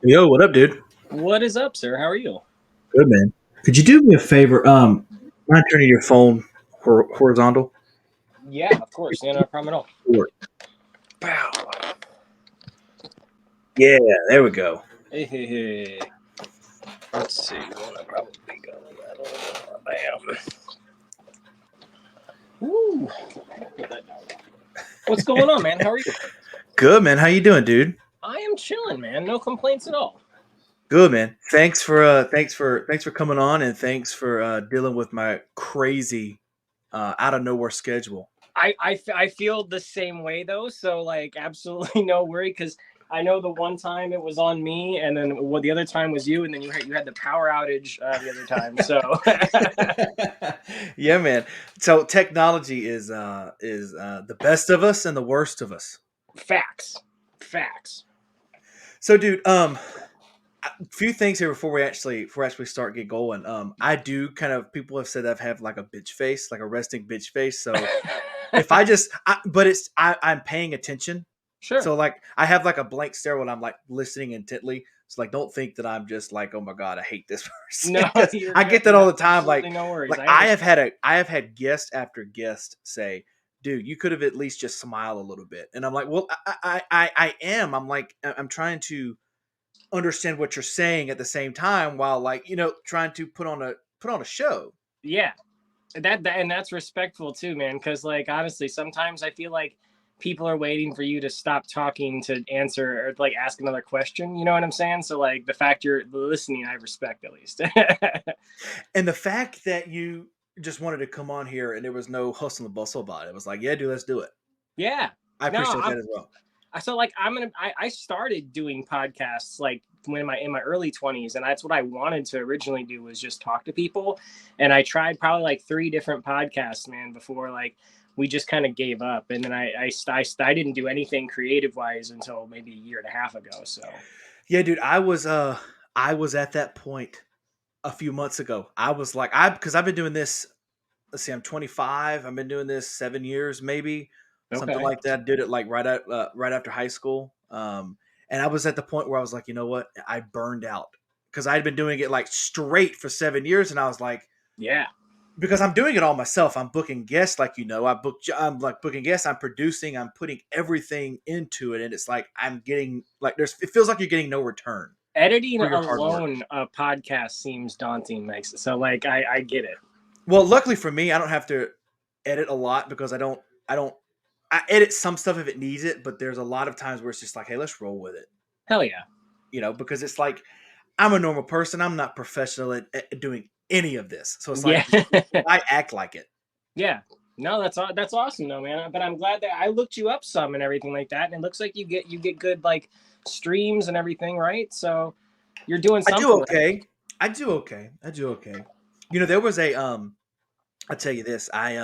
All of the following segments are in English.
Yo, what up, dude? What is up, sir? How are you? Good, man. Could you do me a favor? Mind turning your phone horizontal? Yeah, of course. Yeah, no problem at all. Forward. Pow. Yeah, there we go. Hey. Let's see. We want to probably go that over. Bam. Woo. Put that down. What's going on, man? How are you? Good, man. How you doing, dude? I am chilling, man. No complaints at all. Good, man. Thanks for coming on, and thanks for dealing with my crazy out of nowhere schedule. I feel the same way though, so like absolutely no worry because I know the one time it was on me, and then the other time was you, and then you had the power outage the other time. So Yeah, man. So technology is the best of us and the worst of us. facts, facts. So, dude, a few things here before we actually start get going. I do kind of people have said I've have like a bitch face, like a resting bitch face. So if but I'm paying attention. Sure. So like I have like a blank stare when I'm like listening intently. So like don't think that I'm just like, oh my god, I hate this person. No, 'Cause you're I good. get that You all have the time. absolutely no worries. Like I understand. I have had guest after guest say, dude, you could have at least just smile a little bit. And I'm like, well, I am. I'm like I'm trying to understand what you're saying at the same time while like trying to put on a show. Yeah, that and that's respectful too, man. Because like honestly, sometimes I feel like people are waiting for you to stop talking to answer or like ask another question. You know what I'm saying? So like the fact you're listening, I respect at least. And the fact that you just wanted to come on here and there was no hustle and bustle about it, it was like, yeah, dude, let's do it. Yeah. I No, appreciate that as well. so like I started doing podcasts like when in my early 20s, and that's what I wanted to originally do was just talk to people. And I tried probably like three different podcasts, man, before like we just kind of gave up. And then I didn't do anything creative wise until maybe a year and a half ago. So Yeah, dude, I was at that point a few months ago. I was like, I because I've been doing this. Let's see, I'm 25. I've been doing this 7 years, maybe something okay. like that. Did it like right after high school. And I was at the point where I was like, you know what? I burned out because I'd been doing it like straight for 7 years, and I was like, Yeah. because I'm doing it all myself. I'm booking guests, like I'm like booking guests. I'm producing. I'm putting everything into it, and it's like I'm getting like there's. It feels like you're getting no return Editing for your hard work. alone a podcast seems daunting, makes it so like I get it. Well, luckily for me, I don't have to edit a lot because I don't. I edit some stuff if it needs it, but there's a lot of times where it's just like, hey, let's roll with it, Hell yeah. because it's like I'm a normal person. I'm not professional at doing any of this, so it's like Yeah. I act like it. Yeah. No, that's awesome though, man. But I'm glad that I looked you up some and everything like that, and it looks like you get good like streams and everything, right? So you're doing I do something with it. okay. I do okay. I do okay. There was a I'll tell you this. I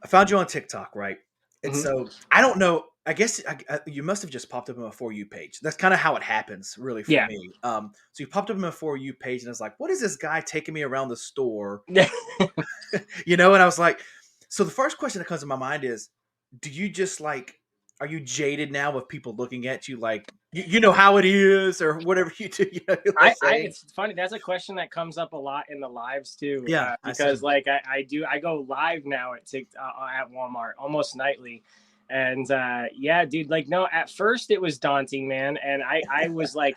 found you on TikTok, right? And Hmm. so I don't know. I guess you must have just popped up on my for you page. That's kind of how it happens, really, for Yeah. me. So you popped up on my for you page, and I was like, "What is this guy taking me around the store?" And I was like, so the first question that comes to my mind is, do you just like, are you jaded now with people looking at you like you know how it is or whatever you do? You know what I'm I saying? it's funny. That's a question that comes up a lot in the lives too, Yeah, I because assumed. like I go live now at Walmart almost nightly, and yeah, dude, like no, at first it was daunting, man, and I was like,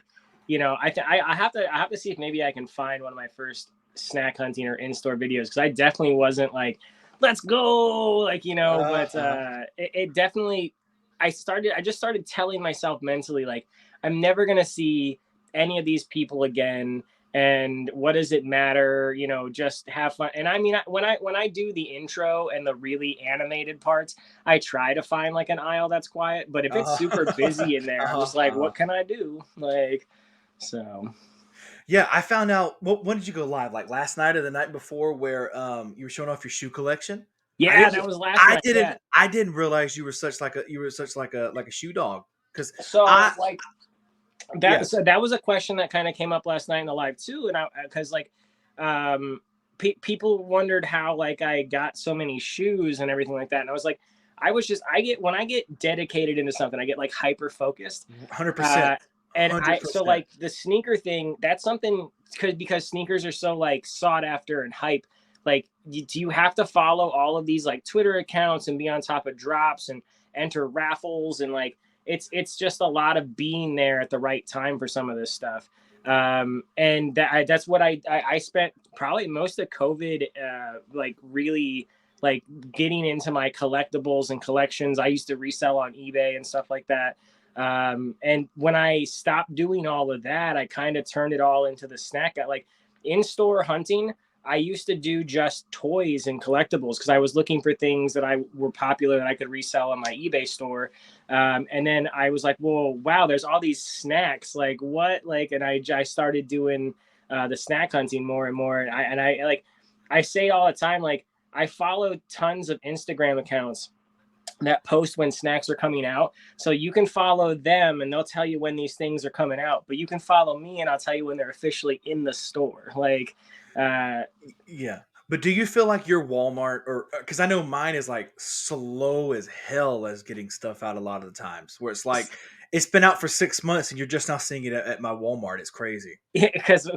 I have to see if maybe I can find one of my first snack hunting or in store videos because I definitely wasn't like, let's go, like but Uh-huh. it definitely I just started telling myself mentally like I'm never gonna see any of these people again, and what does it matter, just have fun. And I mean, when I do the intro and the really animated parts, I try to find like an aisle that's quiet, but if it's super Uh-huh. busy in there, I'm Uh-huh. just like, Uh-huh. what can I do, like, so. Yeah, I found out. When did you go live? Like last night or the night before, where you were showing off your shoe collection. I Yeah, that didn't. was last I night. didn't. Yeah. I didn't realize you were such like a shoe dog. Because So I like yeah. that was a question that kind of came up last night in the live too, and I because like um people wondered how like I got so many shoes and everything like that, and I was like, I get when I get dedicated into something, I get like hyper focused. 100%. uh And hundred I so percent. like the sneaker thing, that's something because sneakers are so like sought after and hype. Like, do you have to follow all of these like Twitter accounts and be on top of drops and enter raffles and like it's just a lot of being there at the right time for some of this stuff. And that's what I spent probably most of COVID like really like getting into my collectibles and collections. I used to resell on eBay and stuff like that. And when I stopped doing all of that, I kind of turned it all into the snack. Like in-store hunting, I used to do just toys and collectibles because I was looking for things that I were popular that I could resell on my eBay store. And then I was like, "Well, wow, there's all these snacks. Like what?" Like, and I started doing the snack hunting more and more. And I like I say all the time, like I follow tons of Instagram accounts that post when snacks are coming out. So you can follow them and they'll tell you when these things are coming out. But you can follow me and I'll tell you when they're officially in the store. Like, uh, Yeah. But do you feel like your Walmart or because I know mine is like slow as hell as getting stuff out a lot of the times where it's like it's been out for 6 months and you're just now seeing it at my Walmart. It's crazy.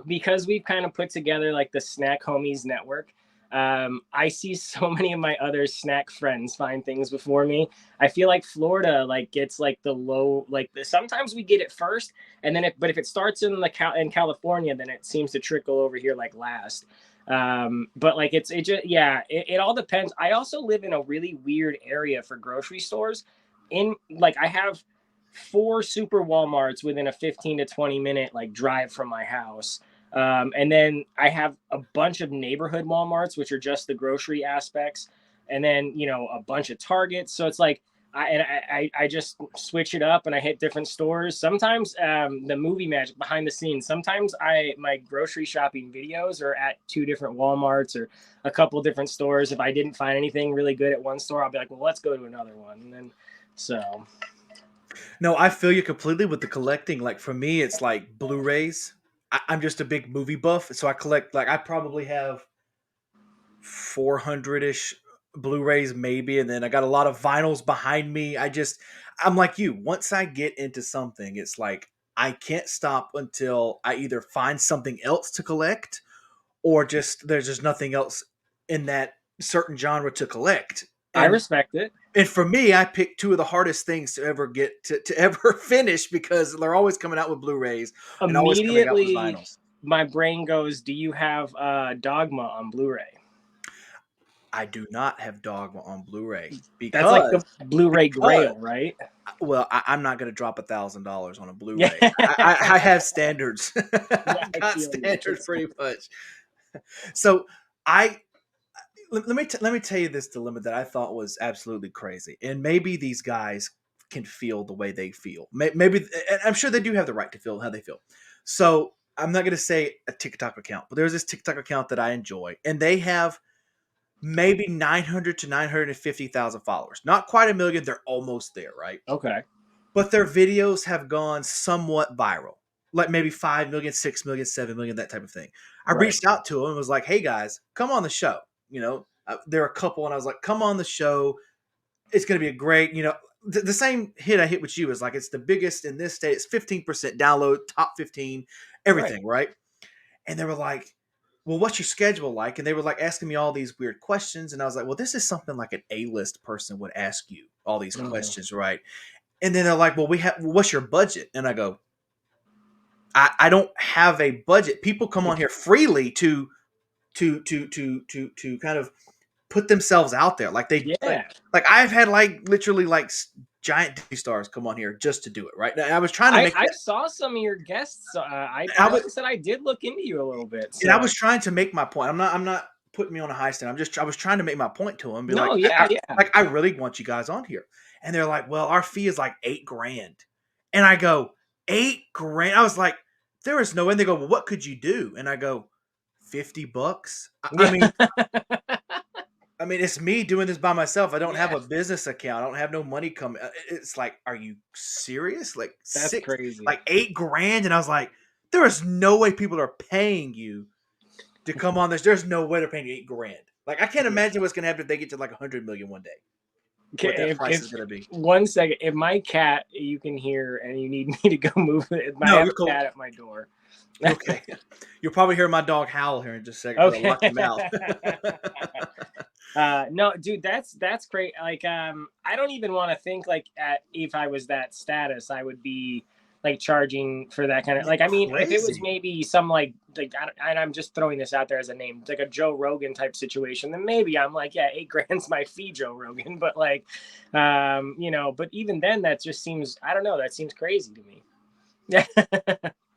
because we've kind of put together like the snack homies network. I see so many of my other snack friends find things before me. I feel like Florida like gets like the low like sometimes we get it first, and then but if it starts in in California, then it seems to trickle over here like last. But like it just yeah, it all depends. I also live in a really weird area for grocery stores. In like I have four super Walmarts within a 15 to 20 minute like drive from my house. And then I have a bunch of neighborhood Walmarts, which are just the grocery aspects, and then a bunch of Targets. So it's like I just switch it up and I hit different stores. Sometimes the movie magic behind the scenes. Sometimes my grocery shopping videos are at two different Walmarts or a couple different stores. If I didn't find anything really good at one store, I'll be like, well, let's go to another one. And then so No, I feel you completely with the collecting. Like for me, it's like Blu-rays. I'm just a big movie buff, so I collect like I probably have 400 ish Blu-rays maybe, and then I got a lot of vinyls behind me. I'm like you. Once I get into something, it's like I can't stop until I either find something else to collect or just there's just nothing else in that certain genre to collect. I And respect it. and for me, I picked two of the hardest things to ever get to ever finish because they're always coming out with Blu-rays and always coming out with Immediately, vinyls. my brain goes, "Do you have Dogma on Blu-ray?" I do not have Dogma on Blu-ray That's like the because Blu-ray because Grail, right? well, I'm not going to drop $1,000 on a Yeah, Blu-ray. I have standards. yeah, I've I got feel you. standards pretty much. So I let me tell you this dilemma that I thought was absolutely crazy, and maybe these guys can feel the way they feel. Maybe, and I'm sure they do have the right to feel how they feel. So I'm not going to say a TikTok account, but there's this TikTok account that I enjoy, and they have maybe 900 to 950,000 followers. Not quite a million. They're almost there, right? Okay, But their videos have gone somewhat viral, like maybe 5 million, 6 million, 7 million, that type of thing. I right. reached out to them and was like, hey guys, come on the show. There are a couple, and I was like, come on the show. It's going to be a great, the same hit I hit with you is like, it's the biggest in this state. It's 15% download, top 15, Right. everything, right? And they were like, well, what's your schedule like? And they were like asking me all these weird questions. And I was like, well, this is something like an A-list person would ask you all these Mhm. questions, right? And then they're like, well, what's your budget? And I go, I don't have a budget. People come on here freely to kind of put themselves out there. Like they Yeah, like I've had like literally like giant Disney stars come on here just to do it. Right. And I was trying to make I that. saw some of your guests. I Like was I said, I did look into you a little bit. and I So was trying to make my point. I'm not putting me on a high stand. I was trying to make my point to them. Be like, no, yeah, yeah. like I really want you guys on here. And they're like, well, our fee is like 8 grand. And I go, 8 grand. I was like, there is no way. And they go, well, what could you do? And I go, $50. I Yeah, mean, it's me doing this by myself. I don't have yeah, a business account. I don't have no money coming. It's like, are you serious? Like that's crazy. like 8 grand? And I was like, there is no way people are paying you to come on this. There's no way they're paying you 8 grand. Like I can't Yeah. imagine what's gonna happen if they get to like 100 million one day. what that price is If going to be. 1 second, if my cat you can hear and you need me to go move it, I No, have you're a cool. cat at my door. Okay. You'll probably hear my dog howl here in just a second because I Okay. locked him out. No, dude, that's great. Like, I don't even want to think like at if I was that status, I would be like charging for that kind of Yeah, like. I mean, if it was crazy. maybe some like, and I'm just throwing this out there as a name, like a Joe Rogan type situation, then maybe I'm like, yeah, 8 grand's my fee, Joe Rogan. But like, but even then, that just seems, I don't know, that seems crazy to me. Yeah,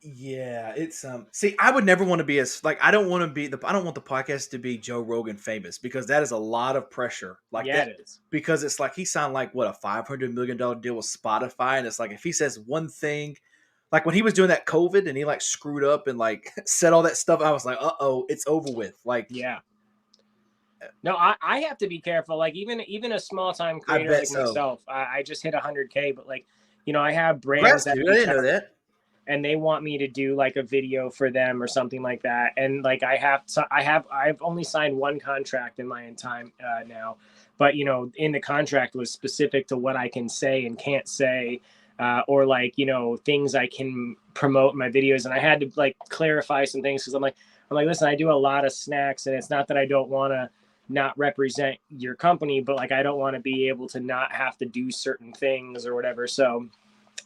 Yeah, it's see, I would never want to be as like I don't want to be the I don't want the podcast to be Joe Rogan famous because that is a lot of pressure. Like yeah, that it is. because it's like he signed like what a $500 million deal with Spotify, and it's like if he says one thing, like when he was doing that COVID and he like screwed up and like said all that stuff, I was like, oh, it's over with. Like Yeah. No, I have to be careful. Like even a small time I creator bet like so. myself, I just hit 100K, but like, I have brands Congrats, that dude! I reach didn't know out that. and they want me to do like a video for them or something like that. And like I've only signed one contract in my time now, but in the contract was specific to what I can say and can't say. Or like things I can promote in my videos, and I had to like clarify some things because I'm like, listen, I do a lot of snacks, and it's not that I don't want to not represent your company, but like I don't want to be able to not have to do certain things or whatever. So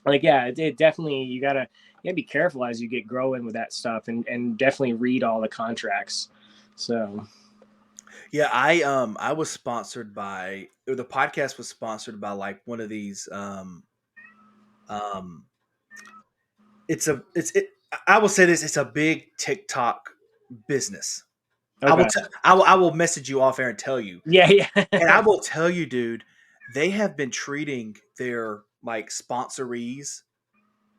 like, yeah, it definitely, you gotta be careful as you get growing with that stuff, and definitely read all the contracts. So Yeah, I was sponsored by or the podcast was sponsored by like one of these um I will say this, it's a big TikTok business. okay. I will message you off air and tell you. Yeah, And I yeah. will tell you, dude, they have been treating their like sponsorees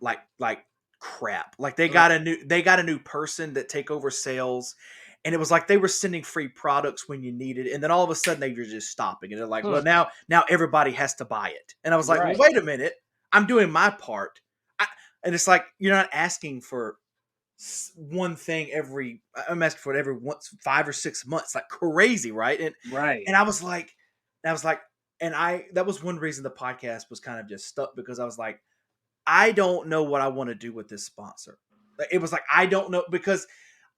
like crap. Like they got a new person that take over sales, and it was like they were sending free products when you needed it, and then all of a sudden they were just stopping, and they're like, Hmm. well now everybody has to buy it, and I was like, well Right. wait a minute, I'm doing my part, and it's like you're not asking for one thing every I'm asking for it every once 5 or 6 months, like crazy, right? Right. And I was like, and I that was one reason the podcast was kind of just stuck because I was like, I don't know what I want to do with this sponsor. Like, it was like I don't know because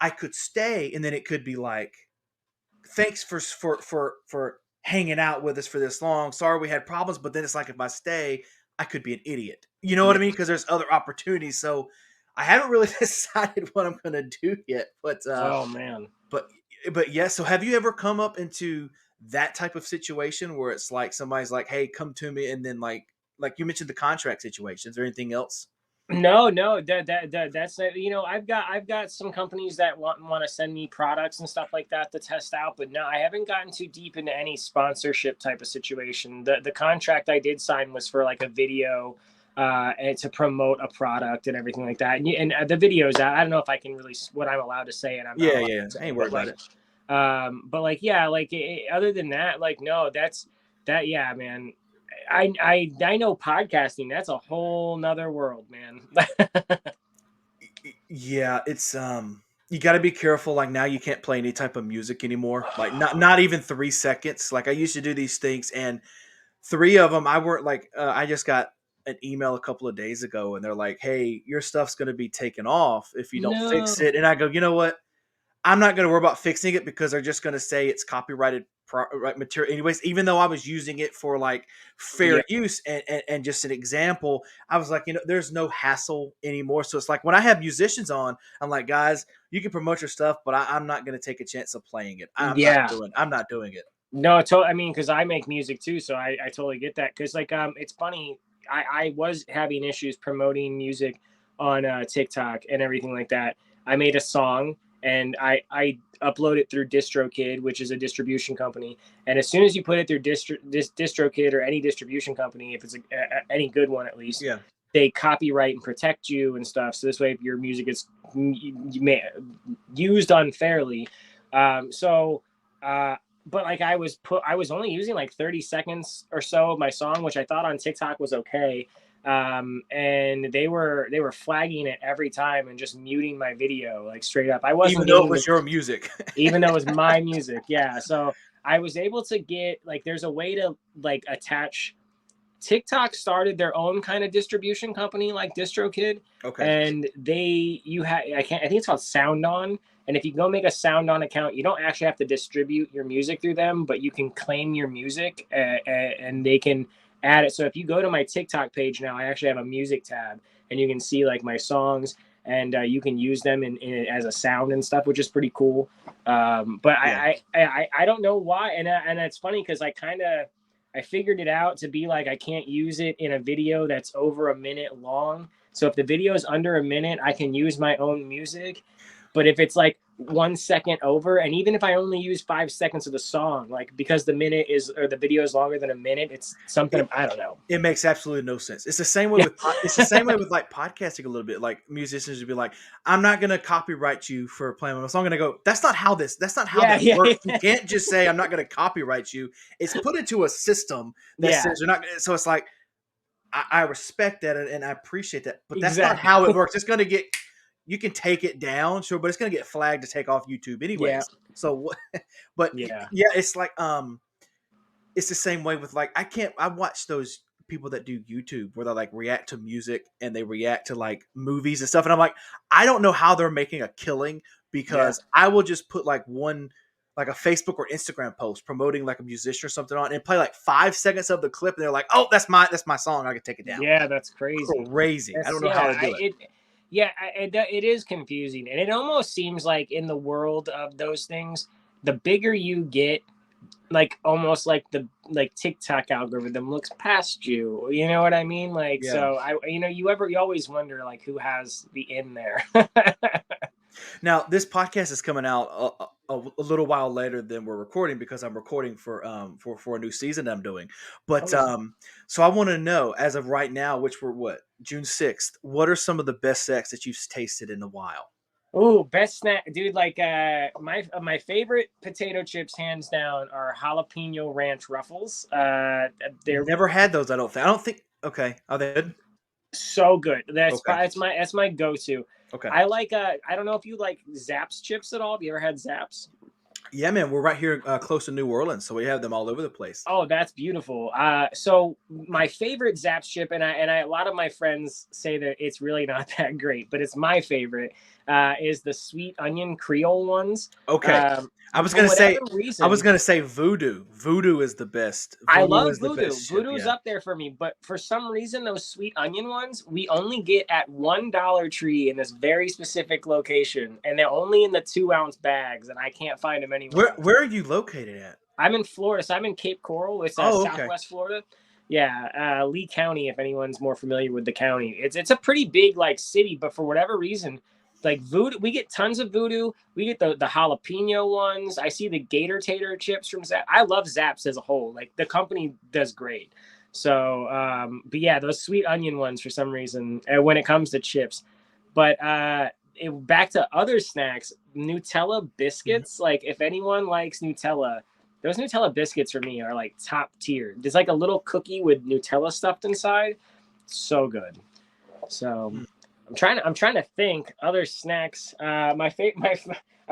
I could stay and then it could be like, thanks for hanging out with us for this long. Sorry we had problems, but then it's like if I stay, I could be an idiot. You know what Yeah. I mean? Because there's other opportunities. So I haven't really decided what I'm gonna do yet. Oh man. But but yeah. So have you ever come up into that type of situation where it's like somebody's like, "Hey, come to me," and then like you mentioned the contract situations or anything else? No, no, that's I've got some companies that want to send me products and stuff like that to test out, but no, I haven't gotten too deep into any sponsorship type of situation. The contract I did sign was for like a video, and to promote a product and everything like that. And the videos, I don't know if I can really what I'm allowed to say and I'm not Yeah, allowed yeah. to I say, ain't worried but about like, it. yeah, like other than that, like no, that, yeah, man. I know podcasting. That's a whole nother world, man. Yeah, it's you got to be careful. Like now you can't play any type of music anymore. Like not even 3 seconds. Like I used to do these things, and three of them I weren't like I just got an email a couple of days ago, and they're like, "Hey, your stuff's going to be taken off if you don't fix No. it." And I go, "You know what? I'm not going to worry about fixing it because they're just going to say it's copyrighted right material anyways." Even though I was using it for like Yeah. fair use and just an example, I was like, there's no hassle anymore. So it's like when I have musicians on, I'm like, guys, you can promote your stuff, but I'm not going to take a chance of playing it. Yeah. I'm not doing it. No, I mean, because I make music too, so I totally get that. Because like, it's funny. I was having issues promoting music on TikTok and everything like that. I made a song and I upload it through DistroKid, which is a distribution company. And as soon as you put it through DistroKid or any distribution company, if it's any good one at least, Yeah. they copyright and protect you and stuff. So this way, if your music is used unfairly, so. But like I was only using like 30 seconds or so of my song, which I thought on TikTok was okay. And they were flagging it every time and just muting my video like straight up. I Even wasn't though it giving the was your music. even though it was my music. Yeah. So I was able to get like there's a way to like attach. TikTok started their own kind of distribution company like DistroKid, Okay. and I think it's called SoundOn. And if you go make a SoundOn account, you don't actually have to distribute your music through them, but you can claim your music, and they can add it. So if you go to my TikTok page now, I actually have a music tab, and you can see like my songs, and you can use them in as a sound and stuff, which is pretty cool. But Yeah. I don't know why, and it's funny because I figured it out to be like I can't use it in a video that's over a minute long. So if the video is under a minute, I can use my own music. But if it's like 1 second over, and even if I only use 5 seconds of the song, like because the minute is or the video is longer than a minute, it's something It, I don't know. it makes absolutely no sense. It's the same way Yeah, with it's the same way with like podcasting a little bit. Like musicians would be like, "I'm not going to copyright you for playing my song." I'm going to go, That's not how yeah, that yeah, works. You yeah. can't just say I'm not going to copyright you. It's put into a system that Yeah, says you're not. So it's like I respect that and I appreciate that, but that's not how it exactly. works. It's going to get you can take it down, sure, but it's going to get flagged to take off YouTube Yeah, anyways. So what? But yeah. yeah, it's like it's the same way with like I watch those people that do YouTube where they like react to music and they react to like movies and stuff, and I'm like, I don't know how they're making a killing Yeah. because I will just put like a Facebook or Instagram post promoting like a musician or something on and play like 5 seconds of the clip and they're like, oh, that's my song, I can take it down. Yeah, that's crazy. Crazy. I That's don't know how yeah, they do it. it is confusing, and it almost seems like in the world of those things, the bigger you get, like almost like the like TikTok algorithm looks past you. You know what I mean? Like Yeah. so, you always wonder like who has the in there. Now, this podcast is coming out a little while later than we're recording because I'm recording for a new season I'm doing. But Oh, so I want to know as of right now, which we're what June 6th. What are some of the best sex that you've tasted in a while? oh, best snack, dude! Like my favorite potato chips, hands down, are jalapeno ranch ruffles. They're Never had those. I don't think. I don't think. Okay, are they good? so good. That's Okay, probably that's my go-to. okay. I like I don't know if you like Zapp's chips at all. Have you ever had Zapp's? Yeah, man. We're right here close to New Orleans, so we have them all over the place. Oh, that's beautiful. So my favorite Zapp's chip, a lot of my friends say that it's really not that great, but it's my favorite. Is the sweet onion Creole ones. Okay, Um, I was for gonna say. whatever I was reason, gonna say voodoo. Voodoo is the best. I Voodoo love is the Voodoo. best chip. Voodoo's Yeah. up there for me, but for some reason, those sweet onion ones we only get at one Dollar Tree in this very specific location, and they're only in the 2 ounce bags, and I can't find them anywhere else. Where are you located at? I'm in Florida, so I'm in Cape Coral. It's Oh, okay. Southwest Florida. Yeah, Lee County. If anyone's more familiar with the county, it's a pretty big like city, but for whatever reason, like voodoo, we get tons of voodoo. We get the jalapeno ones. I see the gator tater chips from Zap. I love Zaps as a whole. Like the company does great. So, but yeah, those sweet onion ones for some reason. When it comes to chips, but back to other snacks, Nutella Mhm. biscuits. Like if anyone likes Nutella, those Nutella biscuits for me are like top tier. There's like a little cookie with Nutella stuffed inside. So good. So Mm. I'm trying to think other snacks. I'm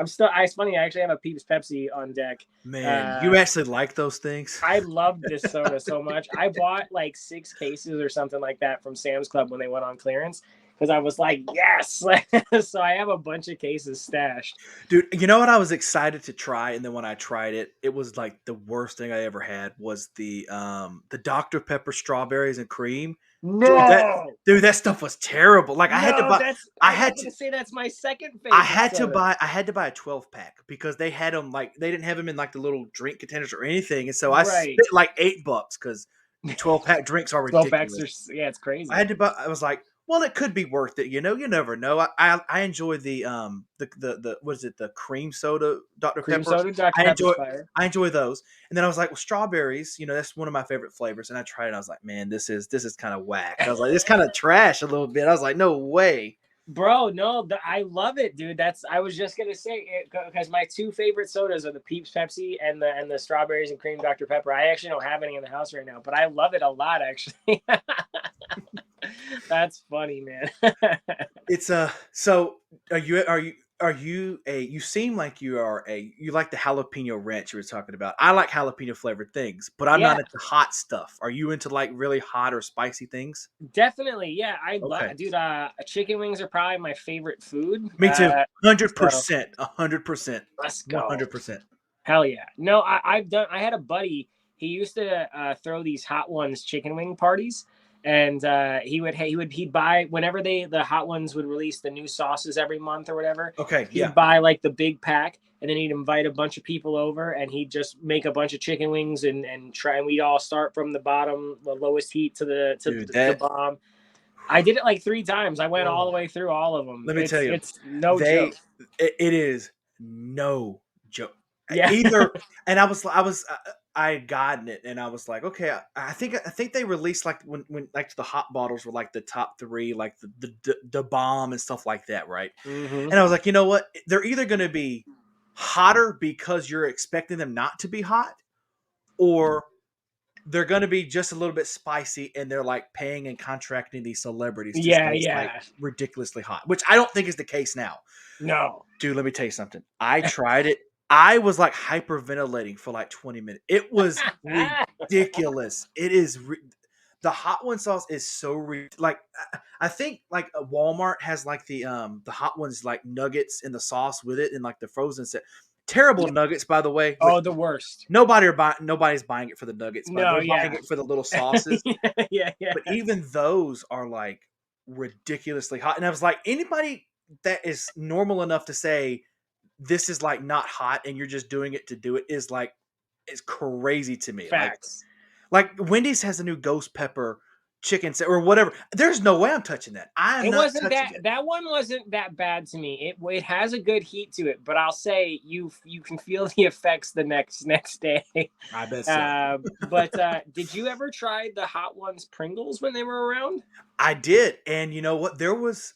still. It's funny. I actually have a Peeps Pepsi on deck. Man, Uh, you actually like those things? I love this soda so much. I bought like 6 cases or something like that from Sam's Club when they went on clearance because I was like, yes. So I have a bunch of cases stashed. Dude, you know what I was excited to try, and then when I tried it, it was like the worst thing I ever had was the Dr. Pepper strawberries and cream. Dude, No, that stuff was terrible. Like no, I I was had to gonna say that's my second favorite soda. I had to buy a 12 pack because they had them like they didn't have them in like the little drink containers or anything, and so I Right. spent like $8 because the 12 pack drinks are 12 packs ridiculous. are yeah, it's I crazy. had to buy. I was like, well, it could be worth it. You know, you never know. I enjoy the what is it, the cream soda Dr Cream Peppers. soda, Dr. I Pepper's enjoy fire. I enjoy those. And then I was like, well, strawberries. You know, that's one of my favorite flavors. And I tried it. I was like, man, this is kind of whack. I was like, it's kind of trash a little bit. I was like, no way. Bro, no, I love it, dude. I was just gonna say it because my two favorite sodas are the Peeps Pepsi and the strawberries and cream Dr. Pepper. I actually don't have any in the house right now, but I love it a lot, actually. That's funny, man. It's so are you are you a? You seem like you are a. You like the jalapeno ranch you were talking about. I like jalapeno flavored things, but I'm Yeah, not into hot stuff. Are you into like really hot or spicy things? definitely. Yeah, I love, Okay, dude. Chicken wings are probably my favorite food. me too. hundred So percent, 100%, let's go. 100%. Hell yeah. No, I've done. I had a buddy. He used to throw these Hot Ones chicken wing parties, and he'd buy whenever the Hot Ones would release the new sauces every month or whatever. Okay, He'd yeah. buy like the big pack, and then he'd invite a bunch of people over, and he'd just make a bunch of chicken wings and try. And we'd all start from the bottom, the lowest heat to Dude, the that. bomb. I did it like 3 times. I went all the Oh, way through all of them. let me tell you, It's no they. joke. It is no joke. Yeah. Either, and I had gotten it, and I was like, okay, I think they released like when like the hot bottles were like the top three, like the bomb and stuff like that, right? hmm And I was like, you know what? They're either going to be hotter because you're expecting them not to be hot, or they're going to be just a little bit spicy, and they're like paying and contracting these celebrities to say Yeah. it's like Yeah. ridiculously hot, which I don't think is the case now. No. Dude, let me tell you something. I tried it. I was like hyperventilating for like 20 minutes. It was ridiculous. The hot one sauce is so like I think like Walmart has like the hot ones like nuggets in the sauce with it and like the frozen set. Terrible nuggets, by the way. Which Oh, the worst. nobody's buying it for the nuggets, but No, they're buying yeah. it for the little sauces. Yeah, yeah. But even those are like ridiculously hot. And I was like, anybody that is normal enough to say this is like not hot and you're just doing it to do it is like it's crazy to me. Facts. Like Wendy's has a new ghost pepper or whatever. There's no way I'm touching that. I am It not wasn't touching that it. that one wasn't that bad to me. It has a good heat to it, but I'll say you can feel the effects the next day. I bet so. But did you ever try the Hot Ones Pringles when they were around? I did, and you know what? There was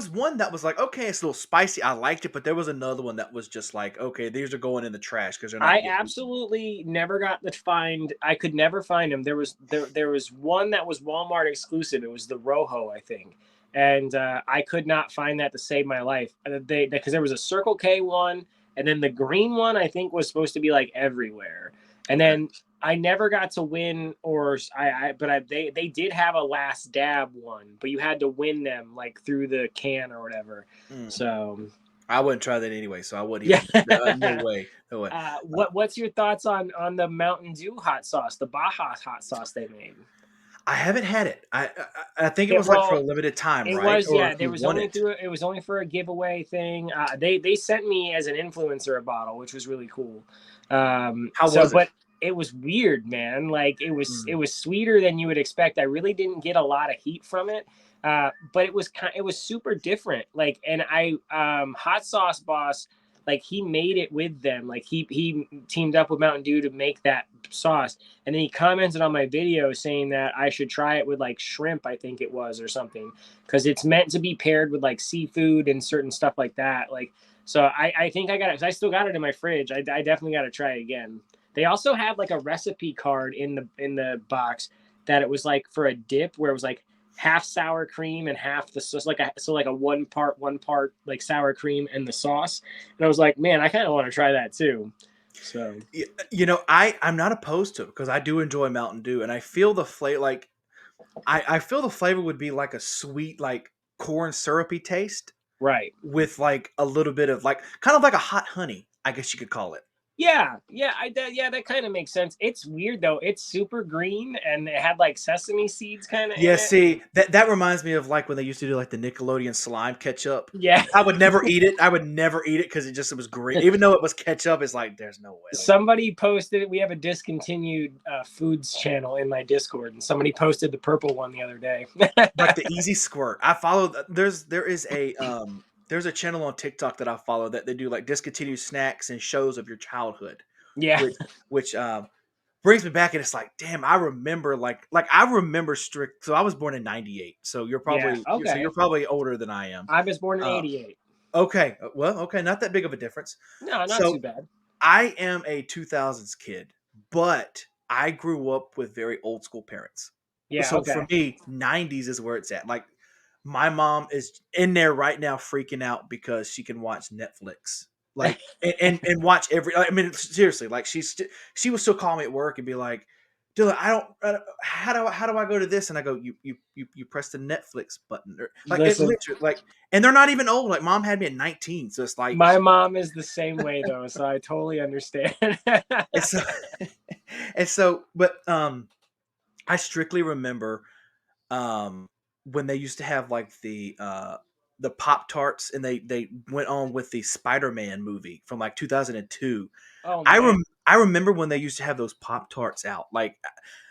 one that was like, okay, it's a little spicy. I liked it, but there was another one that was just like, okay, these are going in the trash because they're I not getting. absolutely never got to find. I could never find them. There was one that was Walmart exclusive. It was the Rojo, I think, and I could not find that to save my life. They because there was a Circle K one, and then the green one I think was supposed to be like everywhere, and Okay. then I never got to win or they did have a last dab one, but you had to win them like through the can or whatever. Mm. So I wouldn't try that anyway, so I wouldn't yeah. even. No way, no way. What's your thoughts on the Mountain Dew hot sauce, the Baja hot sauce they made? I haven't had it. I think it It, was like for a well, limited time, it right? was Or yeah. if you won it. It was only for a giveaway thing. They sent me as an influencer a bottle, which was really cool. How was it? But it was weird, man. Like it Mm. was sweeter than you would expect. I really didn't get a lot of heat from it. But it was super different. Like, and Hot Sauce Boss, like he made it with them. Like he teamed up with Mountain Dew to make that sauce, and then he commented on my video saying that I should try it with like shrimp, I think it was, or something, because it's meant to be paired with like seafood and certain stuff like that. Like, so I think I got it. I still got it in my fridge. I definitely got to try it again. They also had like a recipe card in the box that it was like for a dip where it was like half sour cream and half the sauce, like a one part like sour cream and the sauce. And I was like, man, I kind of want to try that too. So You know, I'm not opposed to it because I do enjoy Mountain Dew, and I feel the flavor like I feel the flavor would be like a sweet like corn syrupy taste right. with like a little bit of like kind of like a hot honey, I guess you could call it. Yeah, yeah, that kind of makes sense. It's weird though. It's super green and it had like sesame seeds kind of in Yeah, it. see, that reminds me of like when they used to do like the Nickelodeon slime ketchup. Yeah. I would never eat it. I would never eat it because it was green. Even though it was ketchup, it's like there's no way. Somebody posted, we have a discontinued foods channel in my Discord, and somebody posted the purple one the other day. Like the easy squirt. I follow. There's a channel on TikTok that I follow that they do like discontinued snacks and shows of your childhood, Yeah. which brings me back, and it's like, damn, I remember like I remember strict. So I was born in '98, so Yeah. you're Okay. probably older than I am. I was born in Uh, '88. okay, well, okay, not that big of a difference. No, not So too bad. I am a 2000s kid, but I grew up with very old school parents. Yeah. So for Okay. me, '90s is where it's at. Like My mom is in there right now freaking out because she can watch Netflix. Like and watch every. I mean, seriously, like she was still calling me at work and be like, "Dylan, how do I go to this?" And I go, "You press the Netflix button." Or, like it Listen, literally like, and they're not even old. Like mom had me at 19, so it's like my mom is the same way though, so I totally understand. it's so, and so, but I strictly remember when they used to have like the Pop Tarts, and they went on with the Spider-Man movie from like 2002. Oh I man, I remember when they used to have those Pop Tarts out. Like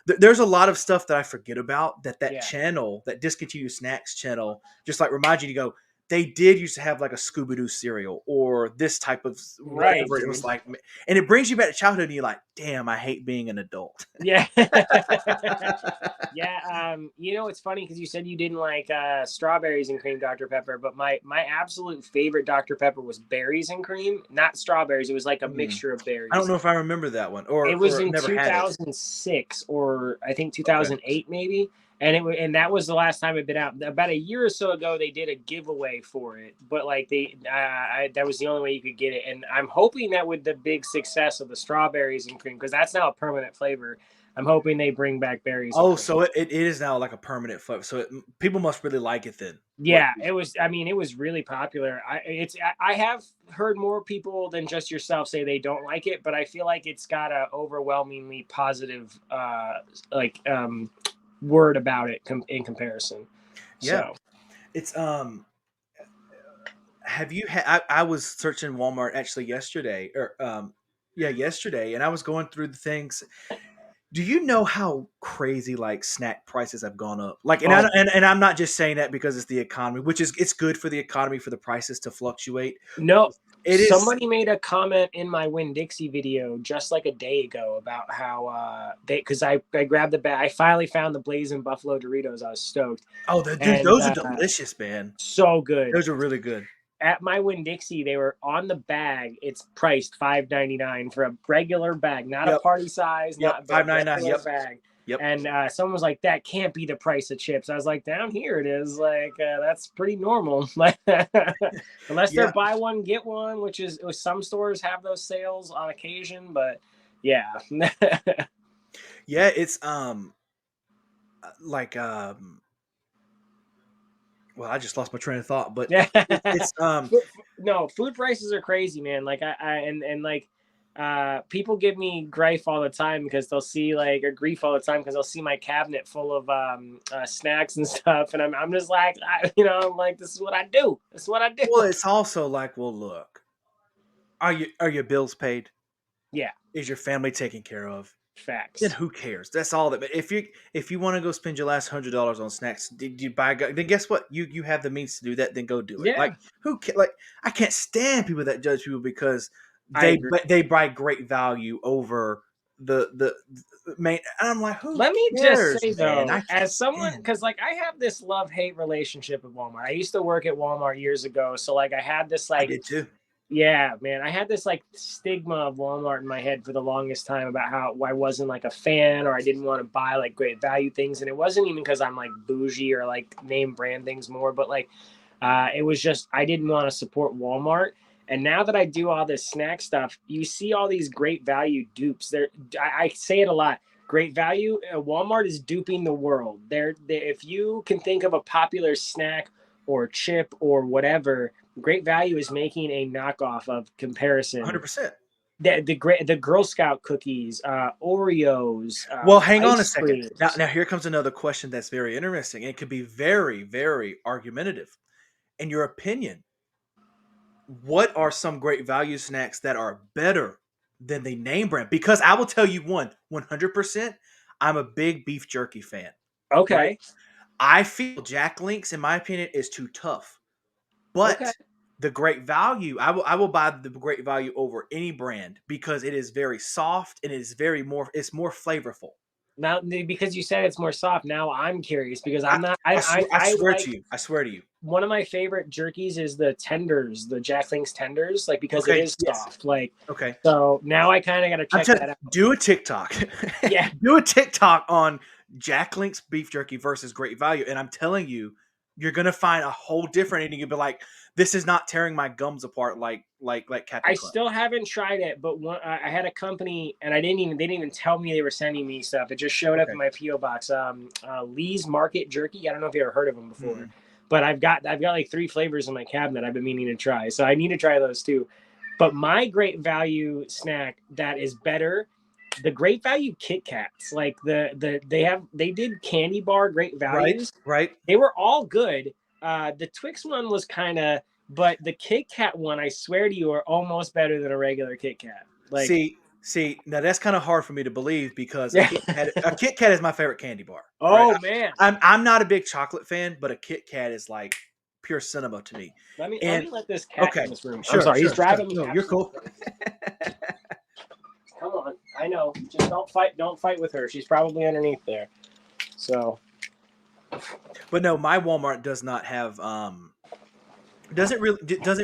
there's a lot of stuff that I forget about that yeah, channel, that discontinued snacks channel, just like reminds you to go. They did used to have like a Scooby Doo cereal or this type of right, whatever. It was dude. like, and it brings you back to childhood, and you're like, damn, I hate being an adult. Yeah. Yeah, you know, it's funny because you said you didn't like strawberries and cream Dr. Pepper, but my absolute favorite Dr. Pepper was berries and cream, not strawberries. It was like a Hmm. mixture of I don't berries. know if I remember that one It was or in never had it. 2006 or I think Okay. 2008 maybe, and that was the last time it'd been out. About a year or so ago, they did a giveaway for it, but like that was the only way you could get it. And I'm hoping that with the big success of the strawberries and cream, because that's now a permanent flavor. I'm hoping they bring back berries and Oh, cream. so it is now like a permanent flavor. So people must really like it then. What? Yeah, it was. I mean, it was really popular. I have heard more people than just yourself say they don't like it, but I feel like it's got a overwhelmingly positive like word about it in comparison. Yeah, So it's Have you had? I was searching Walmart actually yesterday, or yeah, yesterday, and I was going through the things. Do you know how crazy like snack prices have gone up? Like, oh and I'm not just saying that because it's the economy, which is it's good for the economy for the prices to fluctuate. no, It is. somebody made a comment in my Win Dixie video just like a day ago about how they because I grabbed the bag. I finally found the Blazing Buffalo Doritos. I was stoked, Oh, dude, and those are delicious, man. so good. Those are really good. At my Win Dixie, they were on the bag. It's priced $5.99 for a regular bag, not a Yep, party size, yep. not but a 5.99. regular Yep, bag. yep. And someone was like, "That can't be the price of chips." I was like, "Down here it is. Like that's pretty normal. Unless they're Yeah, buy one get one, which is some stores have those sales on occasion, but yeah, yeah. It's like well, I just lost my train of thought, but yeah. it's No, food prices are crazy, man. Like I and like people give me grief all the time because they'll see like or grief all the time because they'll see my cabinet full of snacks and stuff, and I'm just like I'm like this is what I do. This is what I do. well, it's also like, well, look, are your bills paid? Yeah, Is your family taken care of? Then facts. who cares? That's all that. But if you want to go spend your last $100 on snacks, did you buy? Then guess what? You have the means to do that. Then go do it. Like Yeah, like I can't stand people that judge people because I agree. they buy great value over the main. And I'm like, who Let me just cares, say man? I though, can't as someone, stand it. because like I have this love hate relationship with Walmart. I used to work at Walmart years ago, so like I had this I like did too. yeah, man. I had this like stigma of Walmart in my head for the longest time about how I wasn't like a fan or I didn't want to buy like great value things. And it wasn't even because I'm like bougie or like name brand things more, but like it was just I didn't want to support Walmart. And now that I do all this snack stuff, you see all these great value dupes. I say it a lot. Great value. Walmart is duping the world. If you can think of a popular snack or chip or whatever, Great Value is making a knockoff of comparison. 100%. The Girl Scout cookies, Oreos, Well, hang on a ice second. Now, creams. now here comes another question that's very interesting. It could be very, very argumentative. In your opinion, what are some great value snacks that are better than the name brand? Because I will tell you 100%, I'm a big beef jerky fan, right? Okay, I feel Jack Links, in my opinion, is too tough. okay. But the great value, I will buy the great value over any brand because it is very soft and it is it's more flavorful. Now because you said it's more soft, now I'm curious because I, I'm not. I I swear to like you. I swear to you. one of my favorite jerkies is the tenders, the Jack Link's tenders, like because it Okay. is Yes. soft. Like Okay. so now I kind of got to I'm check telling that out. do a TikTok. Yeah, Do a TikTok on Jack Link's beef jerky versus Great Value, and I'm telling you, you're gonna find a whole different eating. You'll be like, this is not tearing my gums apart like I Captain Crunch. still haven't tried it, but I had a company, and they didn't even tell me they were sending me stuff. It just showed up in Okay. my PO box. Lee's Market Jerky. I don't know if you ever heard of them before, Mm-mm. but I've got like 3 flavors in my cabinet. I've been meaning to try, so I need to try those too. But my great value snack that is better, the great value Kit Kats. Like they did candy bar great Right, values. right. They were all good. The Twix one was kind of, but the Kit Kat one, I swear to you, are almost better than a regular Kit Kat. Like, See, now that's kind of hard for me to believe because yeah. A Kit Kat is my favorite candy bar. Right, Oh man, I'm not a big chocolate fan, but a Kit Kat is like pure cinema to me. let And me let this cat in okay, this room. I'm sure, sorry, he's sure, sure. driving me No, you're absolutely cool. crazy. Come on, I know. Just don't fight with her. She's probably underneath there. So But no, my Walmart does not have doesn't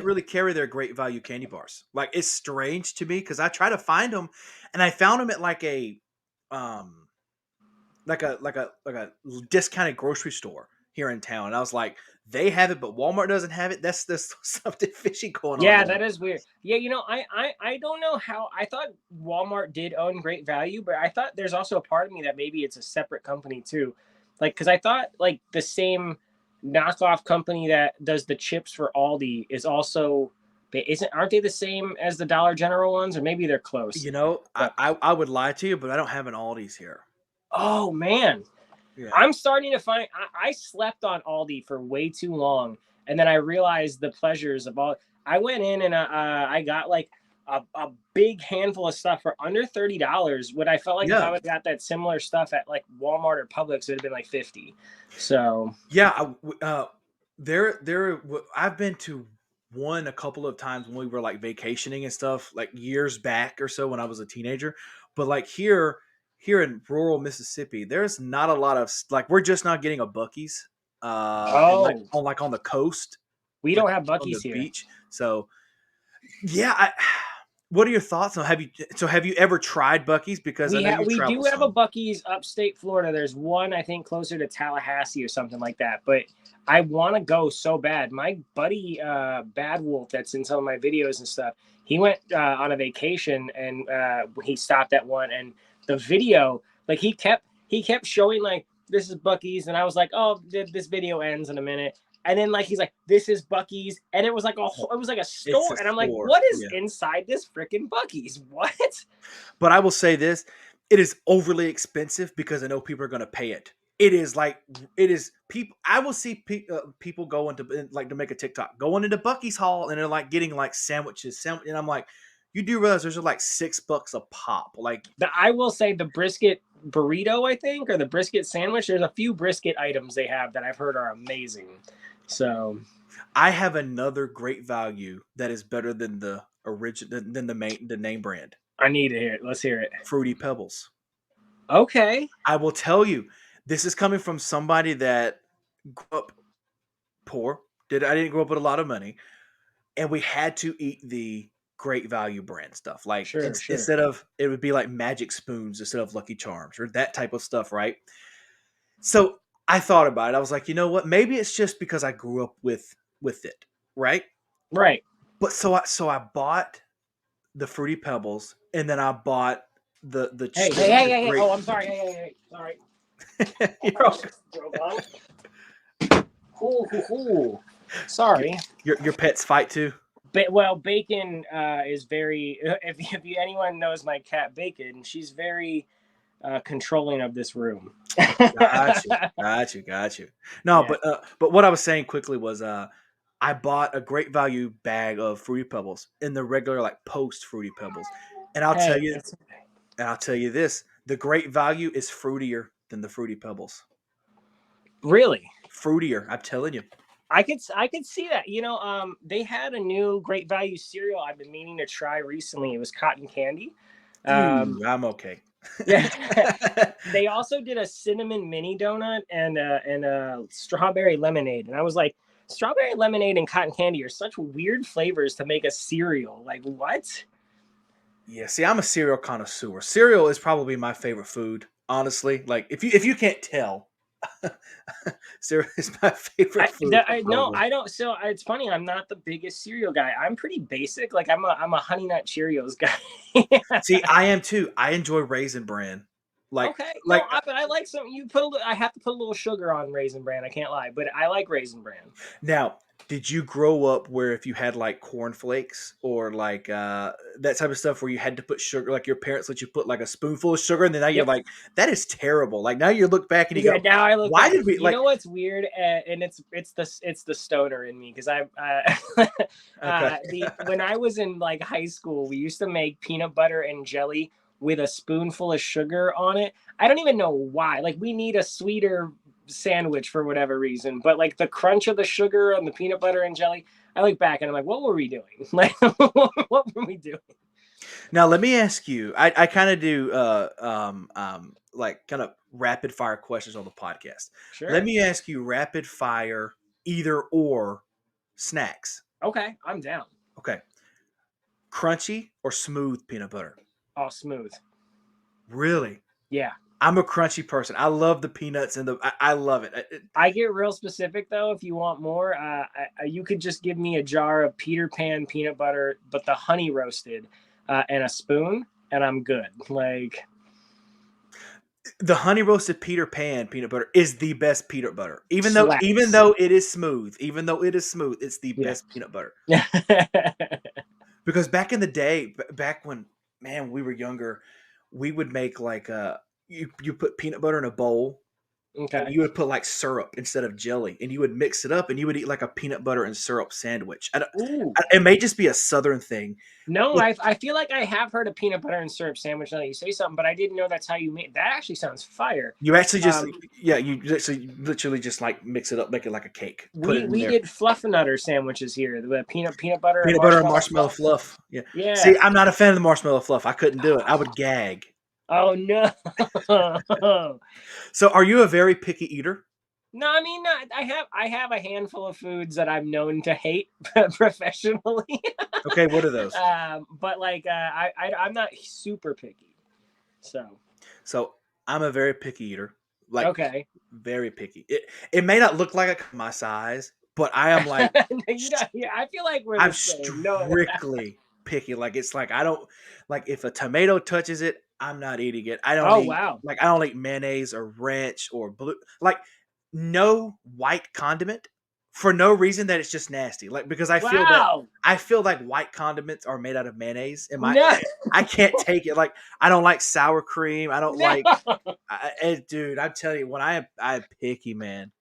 really carry their great value candy bars. Like it's strange to me because I try to find them, and I found them at like a um like a discounted grocery store here in town. And I was like, they have it, but Walmart doesn't have it. There's something fishy going on yeah, there. that is weird. Yeah, I don't know how. I thought Walmart did own Great Value, but I thought there's also a part of me that maybe it's a separate company too. Like, because I thought like the same knockoff company that does the chips for Aldi is also, aren't they the same as the Dollar General ones, or maybe they're close. You know, But I would lie to you, but I don't have an Aldi's here. oh man, Yeah. I'm starting to find I slept on Aldi for way too long, and then I realized the pleasures of all. I went in and I got like a big handful of stuff for under $30. What I felt like if I Yeah. would have got that similar stuff at like Walmart or Publix, it would have been like 50. So Yeah. I've been to one a couple of times when we were like vacationing and stuff, like years back or so when I was a teenager. But like here in rural Mississippi, there's not a lot of like we're just not getting a Bucky's, and oh, like on the coast, we like don't have on the Bucky's here. beach. So yeah, what are your thoughts on have you ever tried Bucky's? Because I know you We travel do have a some. Bucky's upstate Florida. There's one I think closer to Tallahassee or something like that. But I want to go so bad. My buddy Bad Wolf, that's in some of my videos and stuff. He went on a vacation and he stopped at one, and the video, like he kept showing like this is Bucky's, and I was like, oh, this video ends in a minute. And then like he's like, this is Bucky's, and it was like it was like a It's a store, and I'm like, store. what is Yeah. inside this freaking Bucky's? What? But I will say this: it is overly expensive because I know people are going to pay it. It is like it is people. I will see people go into like to make a TikTok going into Bucky's Hall and they're like getting like and I'm like, you do realize those are like $6 a pop. Like I will say the brisket burrito, I think, or the brisket sandwich. There's a few brisket items they have that I've heard are amazing. So I have another great value that is better than the original than the name brand. I need to hear it. Let's hear it. Fruity Pebbles. Okay. I will tell you, this is coming from somebody that grew up poor. I didn't grow up with a lot of money, and we had to eat the great value brand stuff. Like Sure, sure. instead of it would be like Magic Spoons instead of Lucky Charms or that type of stuff, right? So I thought about it. I was like, you know what? Maybe it's just because I grew up with it, right? Right. But so I bought the Fruity Pebbles, and then I bought Hey, hey, hey, the hey, hey. great. Oh, I'm sorry. Hey, hey, hey. Sorry. You're all Drove on. Ooh, ooh, ooh. Sorry. your pets fight too. Well, Bacon is very. If you, anyone knows my cat Bacon, she's very controlling of this room. Got you. No, Yeah. but what I was saying quickly was I bought a great value bag of Fruity Pebbles in the regular like post Fruity Pebbles, and Hey, I'll tell you this: the great value is fruitier than the Fruity Pebbles. really. Fruitier, I'm telling you. I could see that. They had a new great value cereal I've been meaning to try recently. It was cotton candy. Ooh, Um, I'm okay. yeah. They also did a cinnamon mini donut and a strawberry lemonade, and I was like, strawberry lemonade and cotton candy are such weird flavors to make a cereal. Like what? Yeah, see, I'm a cereal connoisseur. Cereal is probably my favorite food, honestly. Like if you can't tell, Cereal is my favorite food for No, probably. I don't. So it's funny. I'm not the biggest cereal guy. I'm pretty basic. Like I'm a Honey Nut Cheerios guy. See, I am too. I enjoy Raisin Bran. Like Okay, no, like but I like some. You put I have to put a little sugar on Raisin Bran. I can't lie, but I like Raisin Bran. now, did you grow up where if you had like cornflakes or like that type of stuff where you had to put sugar, like your parents let you put like a spoonful of sugar, and then now you're Yep. like, that is terrible. Like now you look back and you Yeah. go, Now I look why back. did we You like? know what's weird, and it's the stoner in me because I Okay, the when I was in like high school, we used to make peanut butter and jelly with a spoonful of sugar on it. I don't even know why. Like we need a sweeter sandwich for whatever reason, but like the crunch of the sugar and the peanut butter and jelly, I look back and I'm like, what were we doing? Like, what were we doing? now let me ask you. I kind of do like kind of rapid fire questions on the podcast. Let Sure. me ask you rapid fire either or snacks. Okay, I'm down. Okay, crunchy or smooth peanut butter? All smooth. Really? Yeah. I'm a crunchy person. I love the peanuts and I love it. I get real specific though. If you want more, you could just give me a jar of Peter Pan peanut butter, but the honey roasted, and a spoon, and I'm good. Like The honey roasted Peter Pan peanut butter is the best peanut butter. Even slaps. though it is smooth, even though it is smooth, it's the Yeah. best peanut butter. Because back in the day, back when man we were younger, we would make like you put peanut butter in a bowl and Okay. you would put like syrup instead of jelly, and you would mix it up, and you would eat like a peanut butter and syrup sandwich. Ooh. It may just be a southern thing. No, But I feel like I have heard a peanut butter and syrup sandwich now that you say something, but I didn't know that's how you made. That actually sounds fire. you actually just Um, yeah, you literally just like mix it up, make it like a cake, put it in we there. did fluffernutter sandwiches here, the peanut butter and Peanut butter and marshmallow marshmallow fluff. fluff. Yeah. See, Yeah. I'm not a fan of the marshmallow fluff. I couldn't do it. I would gag. Oh no. So, are you a very picky eater? No, I mean, I have a handful of foods that I'm known to hate professionally, Okay, what are those? but like I'm not super picky. So So, I'm a very picky eater. Like okay, very picky. It may not look like a my size, but I am like you know, yeah, I feel like we're the I'm same. No, strictly picky. Like it's like I don't like if a tomato touches it, I'm not eating it. oh wow, I don't eat mayonnaise or ranch or blue like no white condiment for no reason that it's just nasty. Like because wow, I feel like white condiments are made out of mayonnaise and my no, I can't take it. Like I don't like sour cream. I don't no. like dude, I'm telling you when I'm picky, man.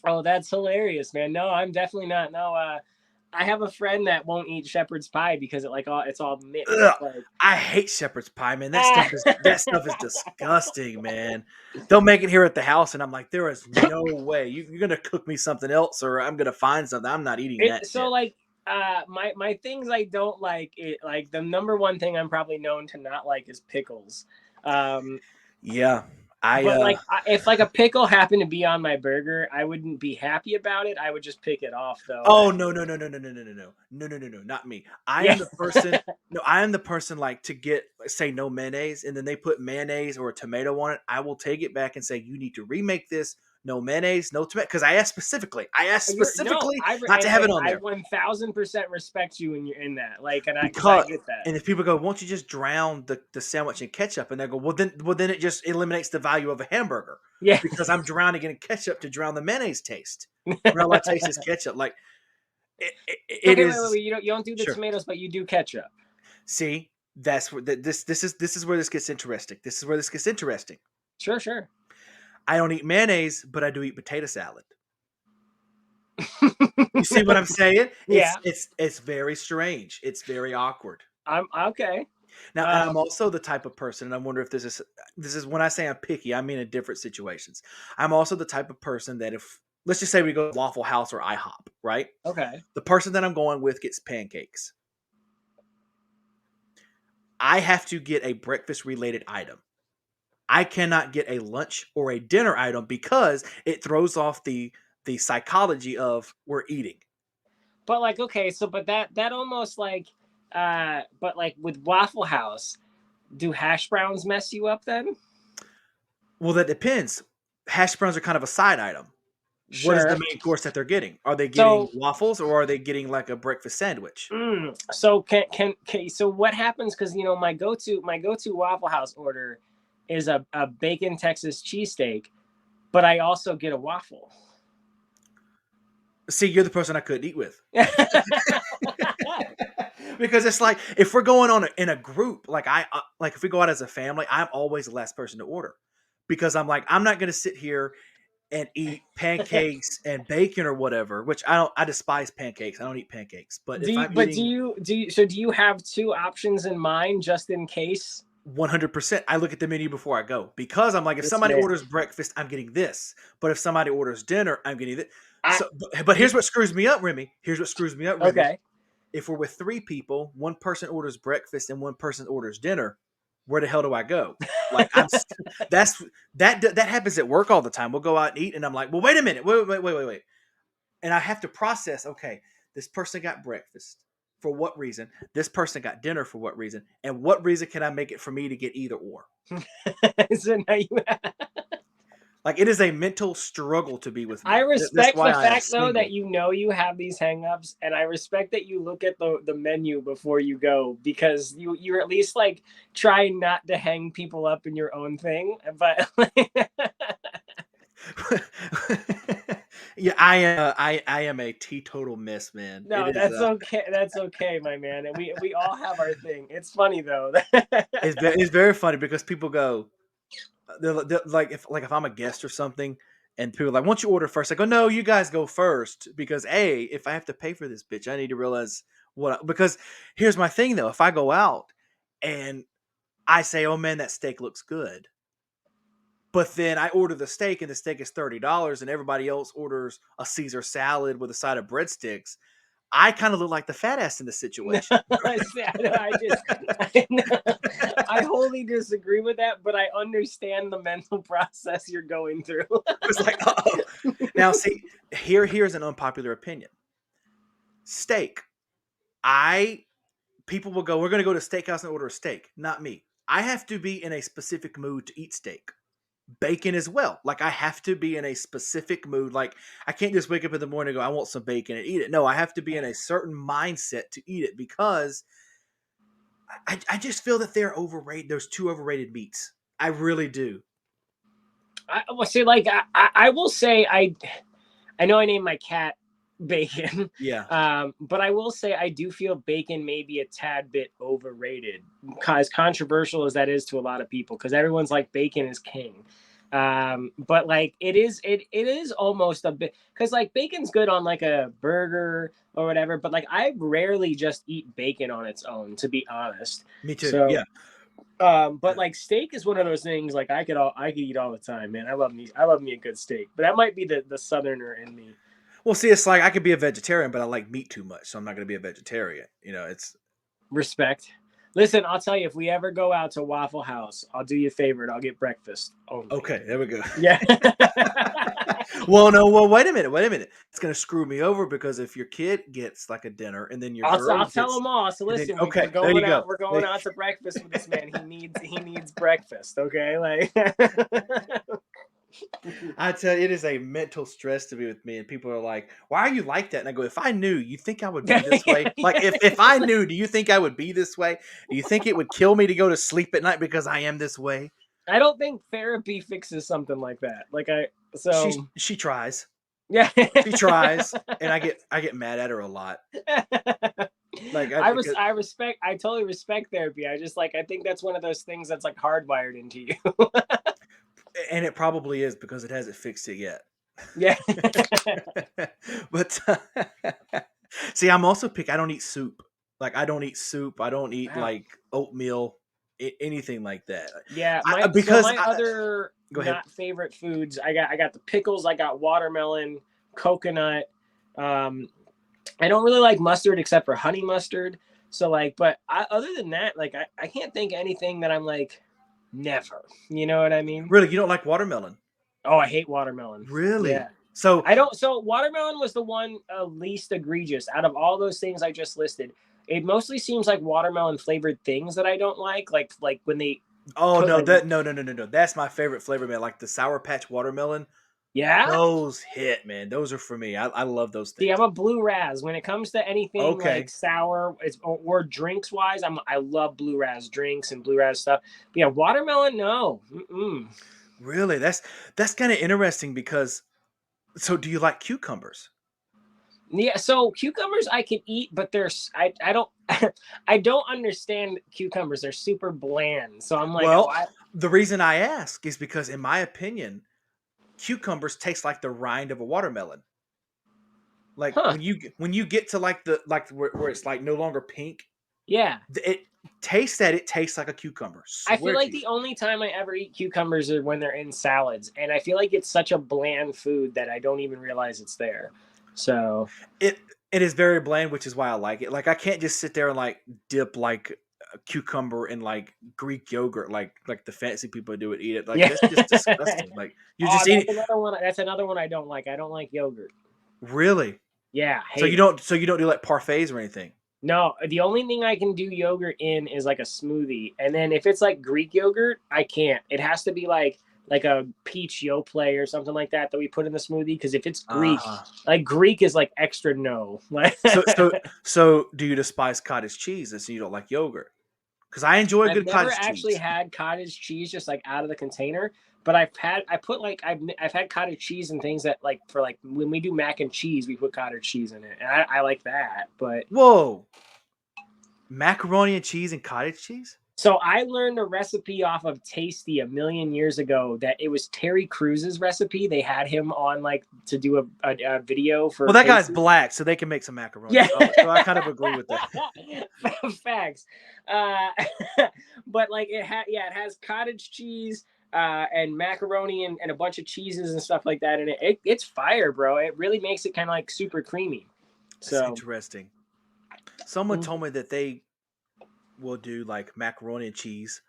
Oh, that's hilarious, man. No, I'm definitely not. No, I have a friend that won't eat shepherd's pie because it's all mixed. Ugh, Like I hate shepherd's pie, man. ah. That stuff is disgusting, man. They'll make it here at the house, and I'm like, there is no way you're gonna cook me something else, or I'm gonna find something. I'm not eating that So shit. like my things I don't like it like the number one thing I'm probably known to not like is pickles. Um Yeah, I but like if like a pickle happened to be on my burger, I wouldn't be happy about it. I would just pick it off though. oh no, not me. I Yeah. am the person. No, I am the person like to get say no mayonnaise, and then they put mayonnaise or a tomato on it. I will take it back and say you need to remake this. No mayonnaise, no tomato. Because I asked specifically. I asked You're no, specifically not to have it on I there. 1000% respect you when you're in that. Like and I cuz I Because get that. and if people go, "Won't you just drown the sandwich in ketchup?" And they go, well then it just eliminates the value of a hamburger Yeah. because I'm drowning in ketchup to drown the mayonnaise taste. And all I taste is ketchup. Like it Okay, is wait. You don't do the sure. tomatoes, but you do ketchup. See, that's where this is where this gets interesting. This is where this gets interesting. Sure, sure. I don't eat mayonnaise, but I do eat potato salad. You see what I'm saying? Yeah. It's very strange. It's very awkward. I'm okay. Now, and I'm Um also the type of person, and I wonder if this is when I say I'm picky, I mean in different situations. I'm also the type of person that if let's just say we go to Waffle House or IHOP, right? okay. The person that I'm going with gets pancakes. I have to get a breakfast related item. I cannot get a lunch or a dinner item because it throws off the psychology of we're eating. But like okay, so but that almost like but like with Waffle House, do hash browns mess you up then? Well, that depends. hash browns are kind of a side item. What is the Sure. main course that they're getting? Are they getting So, waffles or are they getting like a breakfast sandwich? so so what happens? Because my go to Waffle House order is a bacon Texas cheesesteak, but I also get a waffle. See, you're the person I couldn't eat with. Because it's like if we're going on in a group, like like if we go out as a family, I'm always the last person to order because I'm like I'm not going to sit here and eat pancakes and bacon or whatever. Which I don't. I despise pancakes. I don't eat pancakes. But Do if you, I'm but do eating you do you, so do you have two options in mind just in case? 100%, I look at the menu before I go because I'm like if This somebody man, orders breakfast, I'm getting this. But if somebody orders dinner, I'm getting this. I So, but you here's what screws me up, Remy. Here's what screws me up, Remy. okay? If we're with three people, one person orders breakfast and one person orders dinner, where the hell do I go? Like that's that happens at work all the time. We'll go out and eat, and I'm like, well, wait a minute, wait, and I have to process. Okay, this person got breakfast for what reason? This person got dinner for what reason? And what reason can I make it for me to get either or? So now you Like it is a mental struggle to be with I me. That's respect why the I am fact though that single. you have these hangups, and I respect that you look at the menu before you go because you're at least like trying not to hang people up in your own thing. But Yeah, I am a teetotal mess, man. It no, is that's okay. That's okay, my man. And we all have our thing. It's funny though. it's very funny because people go they're like if I'm a guest or something and people are like, "Won't you order first?" I go, "No, you guys go first because a if I have to pay for this bitch, I need to realize because here's my thing though, if I go out and I say, "Oh man, that steak looks good." But then I order the steak and the steak is $30 and everybody else orders a Caesar salad with a side of breadsticks. I kind of look like the fat ass in the No, situation. see, I wholly disagree with that, but I understand the mental process you're going through. It's like, oh. Now see, here's an unpopular opinion. Steak. I People will go, we're gonna go to steakhouse and order a steak. Not me. I have to be in a specific mood to eat steak. Bacon as well. Like I have to be in a specific mood. Like I can't just wake up in the morning and go, I want some bacon and eat it. No, I have to be in a certain mindset to eat it because I just feel that they're overrated. There's two overrated meats. I really do. Well, see, like I will say I know I named my cat Bacon, Yeah. but I will say I do feel Bacon may be a tad bit overrated, as controversial as that is to a lot of people, because everyone's like Bacon is king. But like it is almost a bit because like bacon's good on like a burger or whatever, but like I rarely just eat bacon on its own, to be honest. Me too. So Yeah. but like steak is one of those things like I could eat all the time, man. I love me a good steak. But that might be the southerner in me. Well, see, it's like I could be a vegetarian, but I like meat too much, so I'm not going to be a vegetarian. It's Respect. Listen, I'll tell you, if we ever go out to Waffle House, I'll do you a favor and I'll get breakfast only. okay. There we go. Yeah. Well, no. Well, wait a minute. Wait a minute. It's going to screw me over because if your kid gets like a dinner and then your girl I'll tell gets, them all. So and then listen, we're okay, there you going go. out. We're going out to breakfast with this man. He needs breakfast. Okay, like. I tell you, it is a mental stress to be with me, and people are like, "Why are you like that?" And I go, "If I knew, you think I would be this way? Like, if I knew, do you think I would be this way? Do you think it would kill me to go to sleep at night because I am this way?" I don't think therapy fixes something like that. Like She tries, yeah. she tries, and I get mad at her a lot. Like, I totally respect therapy. I think that's one of those things that's like hardwired into you. and it probably is because it hasn't fixed it yet. Yeah. But see, I'm also picky. I don't eat soup. Like I don't eat soup. I don't eat Wow. like oatmeal, anything like that. Yeah, Because my other go ahead. not favorite foods, I got the pickles, I got watermelon, coconut. Um, I don't really like mustard except for honey mustard. So like, but other than that, like I can't think of anything that I'm like never. You know what I mean? Really, you don't like watermelon? Oh, I hate watermelon. Really? Yeah. So I don't. So watermelon was the one least egregious out of all those things I just listed. It mostly seems like watermelon flavored things that I don't like when they Oh Put no, like, that no. That's my favorite flavor, man. Like the Sour Patch watermelon. yeah. Those hit, man. Those are for me. I love those See, I'm things. a blue raz. When it comes to anything like Okay. sour, or drinks wise, I love blue raz drinks and blue raz stuff. But yeah, watermelon, no. Mm-mm. Really? That's kind of interesting because so do you like cucumbers? Yeah, so cucumbers I can eat, but I don't I don't understand cucumbers. They're super bland. So I'm like, Well, why? the reason I ask is because in my opinion, cucumbers taste like the rind of a watermelon. Like Huh? when you get to like the like where it's like no longer pink, Yeah. it tastes that it tastes like a cucumber. I feel Swear to like you. the only time I ever eat cucumbers are when they're in salads, and I feel like it's such a bland food that I don't even realize it's there. So It it is very bland, which is why I like it. Like I can't just sit there and like dip like a cucumber in like Greek yogurt, like the fancy people do it. Eat it like yeah. that's just disgusting. Like you're Oh, just eating. that's another one I don't like. I don't like yogurt. Really. Yeah, So hate it. you don't do like parfaits or anything. No, the only thing I can do yogurt in is like a smoothie. And then if it's like Greek yogurt, I can't. It has to be like a peach Yoplait or something like that that we put in the smoothie. Because if it's Uh Greek, huh. like Greek is like extra no. Like So so so do you despise cottage cheese and so you don't like yogurt? Because I enjoy a I've good never cottage actually cheese. had cottage cheese just like out of the container, but I've had cottage cheese and things that like for like when we do mac and cheese, we put cottage cheese in it, and I like that. But Whoa, macaroni and cheese and cottage cheese? so I learned a recipe off of Tasty a million years ago that it was Terry Cruz's recipe. They had him on like to do a video for Well, that guy's Tasty. black, so they can make some macaroni. Yeah, So I kind of agree with that. facts. Uh, but like it has cottage cheese and macaroni and a bunch of cheeses and stuff like that, and it's fire, bro. It really makes it kind of like super creamy. That's So interesting. Someone told me that they will do like macaroni and cheese,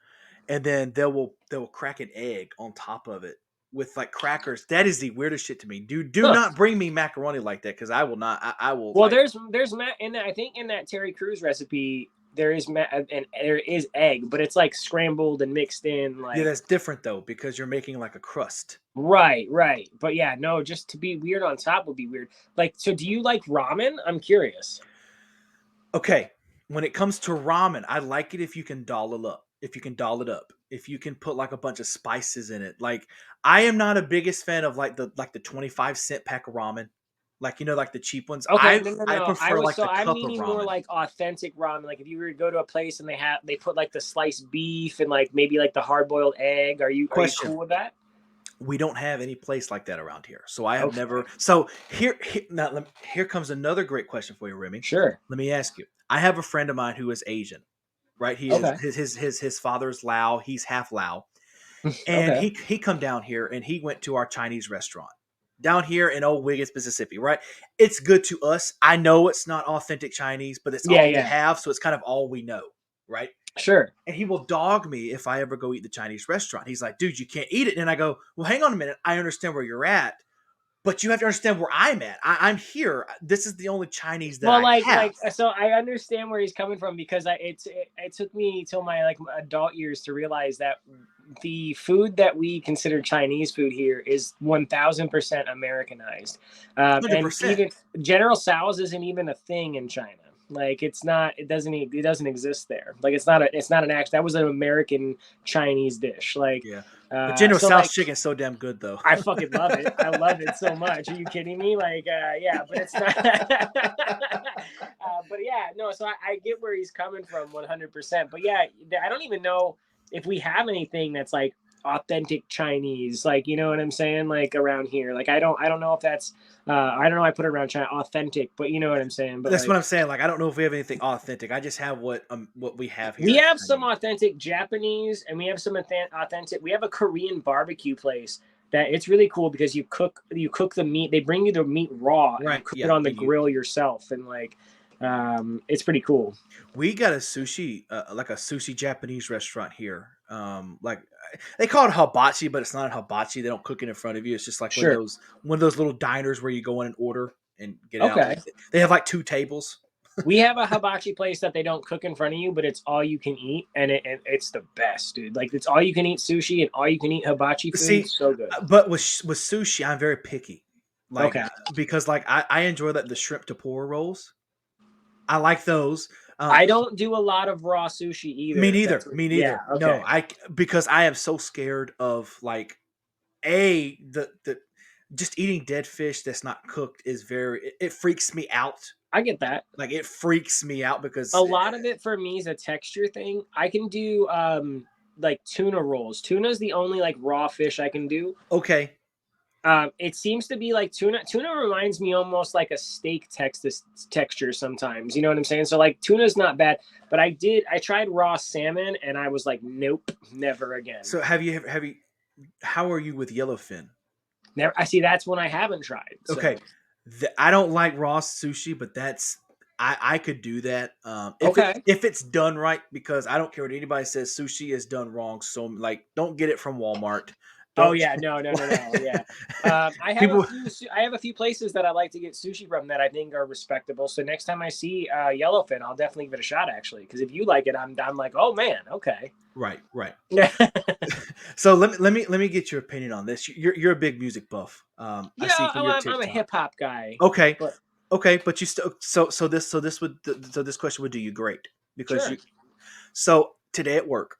and then they will crack an egg on top of it with like crackers. That is the weirdest shit to me. Do huh. not bring me macaroni like that because I will not. I will Well, like. there's in that, I think in that Terry Crews recipe and there is egg, but it's like scrambled and mixed in Yeah, like that's different though because you're making like a crust. right. But yeah, no, just to be weird on top would be weird. Like, so do you like ramen? I'm curious. Okay, when it comes to ramen, I like it if you can doll it up. If you can doll it up. If you can put like a bunch of spices in it. Like I am not a biggest fan of like the 25-cent pack of ramen. Like like the cheap ones. Okay, no, no, I no. prefer like the I'm cup of meaning more ramen. like authentic ramen. Like if you were to go to a place and they put like the sliced beef and like maybe like the hard boiled egg. Are you Question. cool with that? We don't have any place like that around here. So I have never. Okay, So here comes another great question for you, Remy. sure. Let me ask you. I have a friend of mine who is Asian, right? He is Okay, his father's Lao. He's half Lao, and okay. he come down here and he went to our Chinese restaurant down here in Old Wiggins, Mississippi. Right? It's good to us. I know it's not authentic Chinese, but it's Yeah, all we yeah, have, so it's kind of all we know, right? sure. And he will dog me if I ever go eat the Chinese restaurant. He's like, dude, you can't eat it. And I go, well, hang on a minute. I understand where you're at, but you have to understand where I'm at. I'm here. This is the only Chinese that Well, I have. so I understand where he's coming from because it took me till my like adult years to realize that the food that we consider Chinese food here is 1000% Americanized, and 100%. even General Tso's isn't even a thing in China. Like it's not, it doesn't exist there. Like it's not an act. That was an American Chinese dish. Like, Yeah. But General so Tso's like chicken is so damn good, though. I fucking love it. I love it so much. Are you kidding me? Like, yeah, but it's not. But yeah, no. So I get where he's coming from, 100%. But yeah, I don't even know if we have anything that's like authentic Chinese. Like, you know what I'm saying? Like around here. Like, I don't know if that's. I don't know. I put it around China authentic, but you know what I'm saying. But That's what like, I'm saying. Like, I don't know if we have anything authentic. I just have what we have we here as have some Chinese. authentic Japanese, and we have some authentic. We have a Korean barbecue place that it's really cool because you cook the meat. They bring you the meat raw, and you Right. cook it Yeah. on the And you grill yourself, and like, it's pretty cool. we got a sushi like a sushi Japanese restaurant here. Like they call it hibachi, but it's not a hibachi. They don't cook it in front of you. It's just like Sure. one of those little diners where you go in and order and get it out. Okay. They have like two tables. We have a hibachi place that they don't cook in front of you, but it's all you can eat, and it's the best, dude. Like it's all you can eat sushi and all you can eat hibachi food. See, So good. but with sushi, I'm very picky. Like Okay. because like I enjoy that the shrimp tempura rolls. I like those. Um, I don't do a lot of raw sushi Me either. If that's neither. what, Me yeah. neither. No, Okay. because I am so scared of like the just eating dead fish that's not cooked is it freaks me out. I get that. Like it freaks me out A because lot of it for me is a texture thing. I can do like tuna rolls. Tuna is the only like raw fish I can do. okay, It seems to be like tuna. Tuna reminds me almost like a steak texture sometimes. You know what I'm saying? So like tuna's not bad, but I tried raw salmon and I was like, nope, never again. so have you how are you with yellowfin? Never. I see. That's one I haven't tried. So Okay, I don't like raw sushi, but that's I could do that okay. if it's done right because I don't care what anybody says. Sushi is done wrong, so like don't get it from Walmart. Oh Don't yeah, no. Yeah, people. I have a few places that I like to get sushi from that I think are respectable. So next time I see yellowfin, I'll definitely give it a shot. Actually, because if you like it, I'm like, oh man, okay. Right, right. Yeah, So let me get your opinion on this. You're a big music buff. I see from your I'm a TikTok. hip hop guy, Okay, but okay, but you still so this question would do you great because sure. you so today at work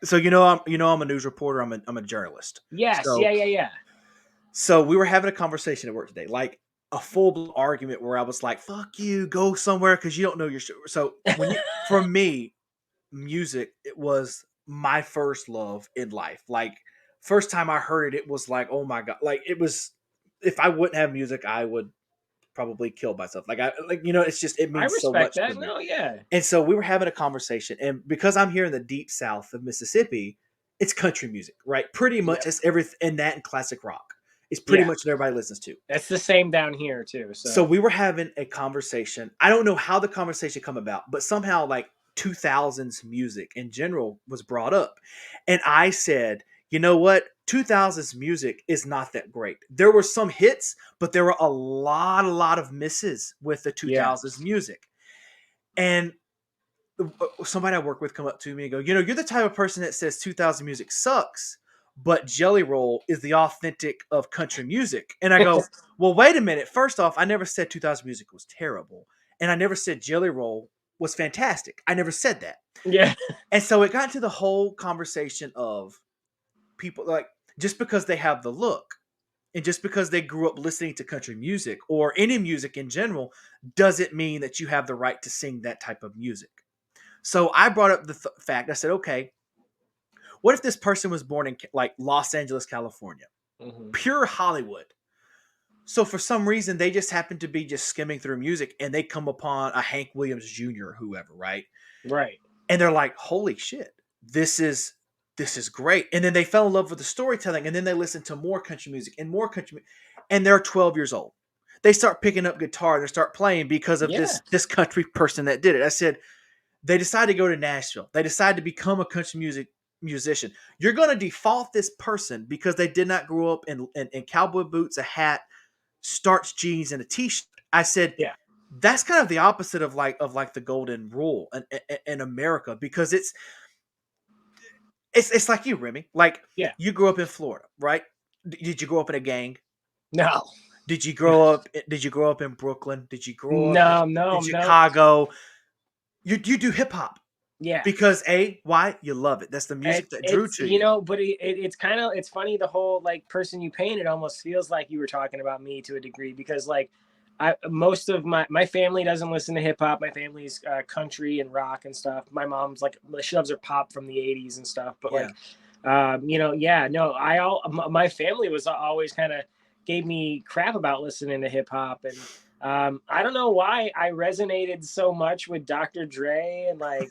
so I'm a news reporter. I'm a journalist. Yes, So yeah. so we were having a conversation at work today, like a full argument where I was like, "Fuck you, go somewhere because you don't know your show." So for me, music it was my first love in life. Like first time I heard it, it was like, oh my god, like it was. If I wouldn't have music, I would probably kill myself. It's just it I means so respect much to that. me. No, yeah, And so we were having a conversation, and because I'm here in the deep south of Mississippi, it's country music, right? Pretty much yeah, it's everything, and that and classic rock. It's pretty yeah. much what everybody listens to. That's the same down here too. So So we were having a conversation. I don't know how the conversation come about, but somehow like 2000s music in general was brought up. And I said, "You know what? 2000s music is not that great. There were some hits, but there were a lot of misses with the yeah, 2000s music." And somebody I work with come up to me and go, "You're the type of person that says 2000 music sucks, but Jelly Roll is the authentic of country music." And I go, "Well, wait a minute. First off, I never said 2000 music was terrible, and I never said Jelly Roll was fantastic. I never said that." yeah, And so it got into the whole conversation of people like just because they have the look and just because they grew up listening to country music or any music in general doesn't mean that you have the right to sing that type of music. So I brought up the fact. I said, okay, what if this person was born in like Los Angeles, California, hmm pure Hollywood? So for some reason, they just happen to be just skimming through music and they come upon a Hank Williams Jr. or whoever, right? right, And they're like, "Holy shit, this is great!" And then they fell in love with the storytelling, and then they listen to more country music and more country, and they're 12 years old. They start picking up guitar and they start playing because of yeah, this country person that did it. I said, they decide to go to Nashville. They decide to become a country music musician. You're going to default this person because they did not grow up in cowboy boots, a hat, starched jeans, and a t-shirt. I said yeah, that's kind of the opposite of like the golden rule in America because it's like you, Remy. Like yeah. you grew up in Florida, right? Did you grow up in a gang? No, Did you grow up in Brooklyn? Did you grow up in no. Chicago? You do hip hop. Yeah, Because why? You love it. That's the music that drew it's to you. but it's kind of it's funny the whole like person you painted almost feels like you were talking about me to a degree because like I most of my family doesn't listen to hip hop. My family's country and rock and stuff. My mom's like she loves her pop from the '80s and stuff. But Yeah. like yeah, no, my family was always kind of gave me crap about listening to hip hop and. I don't know why I resonated so much with Dr. Dre and like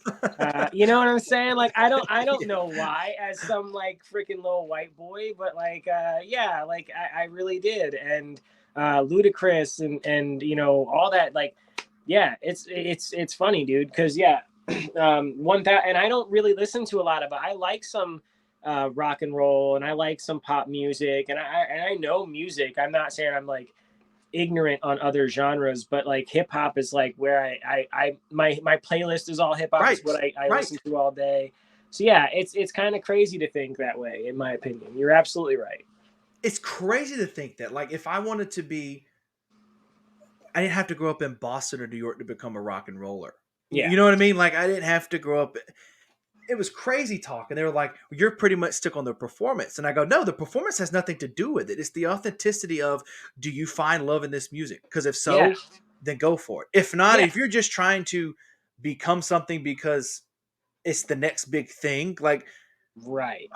you know what I'm saying? Like I don't know why as some like freaking little white boy, but like yeah, like I really did. And Ludacris and all that like yeah, it's funny, dude, because yeah, one that and I don't really listen to a lot of it. I like some rock and roll and I like some pop music and I know music. I'm not saying I'm like ignorant on other genres, but like hip hop is like where my playlist is all hip hop. Right, Is what I right. listen to all day. So yeah, it's kind of crazy to think that way, in my opinion. You're absolutely right. It's crazy to think that. Like, if I wanted to be, I didn't have to grow up in Boston or New York to become a rock and roller. Yeah, You know what I mean? Like, I didn't have to grow up. It was crazy talk. And they were like, you're pretty much stuck on the performance. And I go, no, the performance has nothing to do with it. It's the authenticity of, do you find love in this music? Because if yeah, so, then go for it. If not, yeah. if you're just trying to become something because it's the next big thing, like, Right.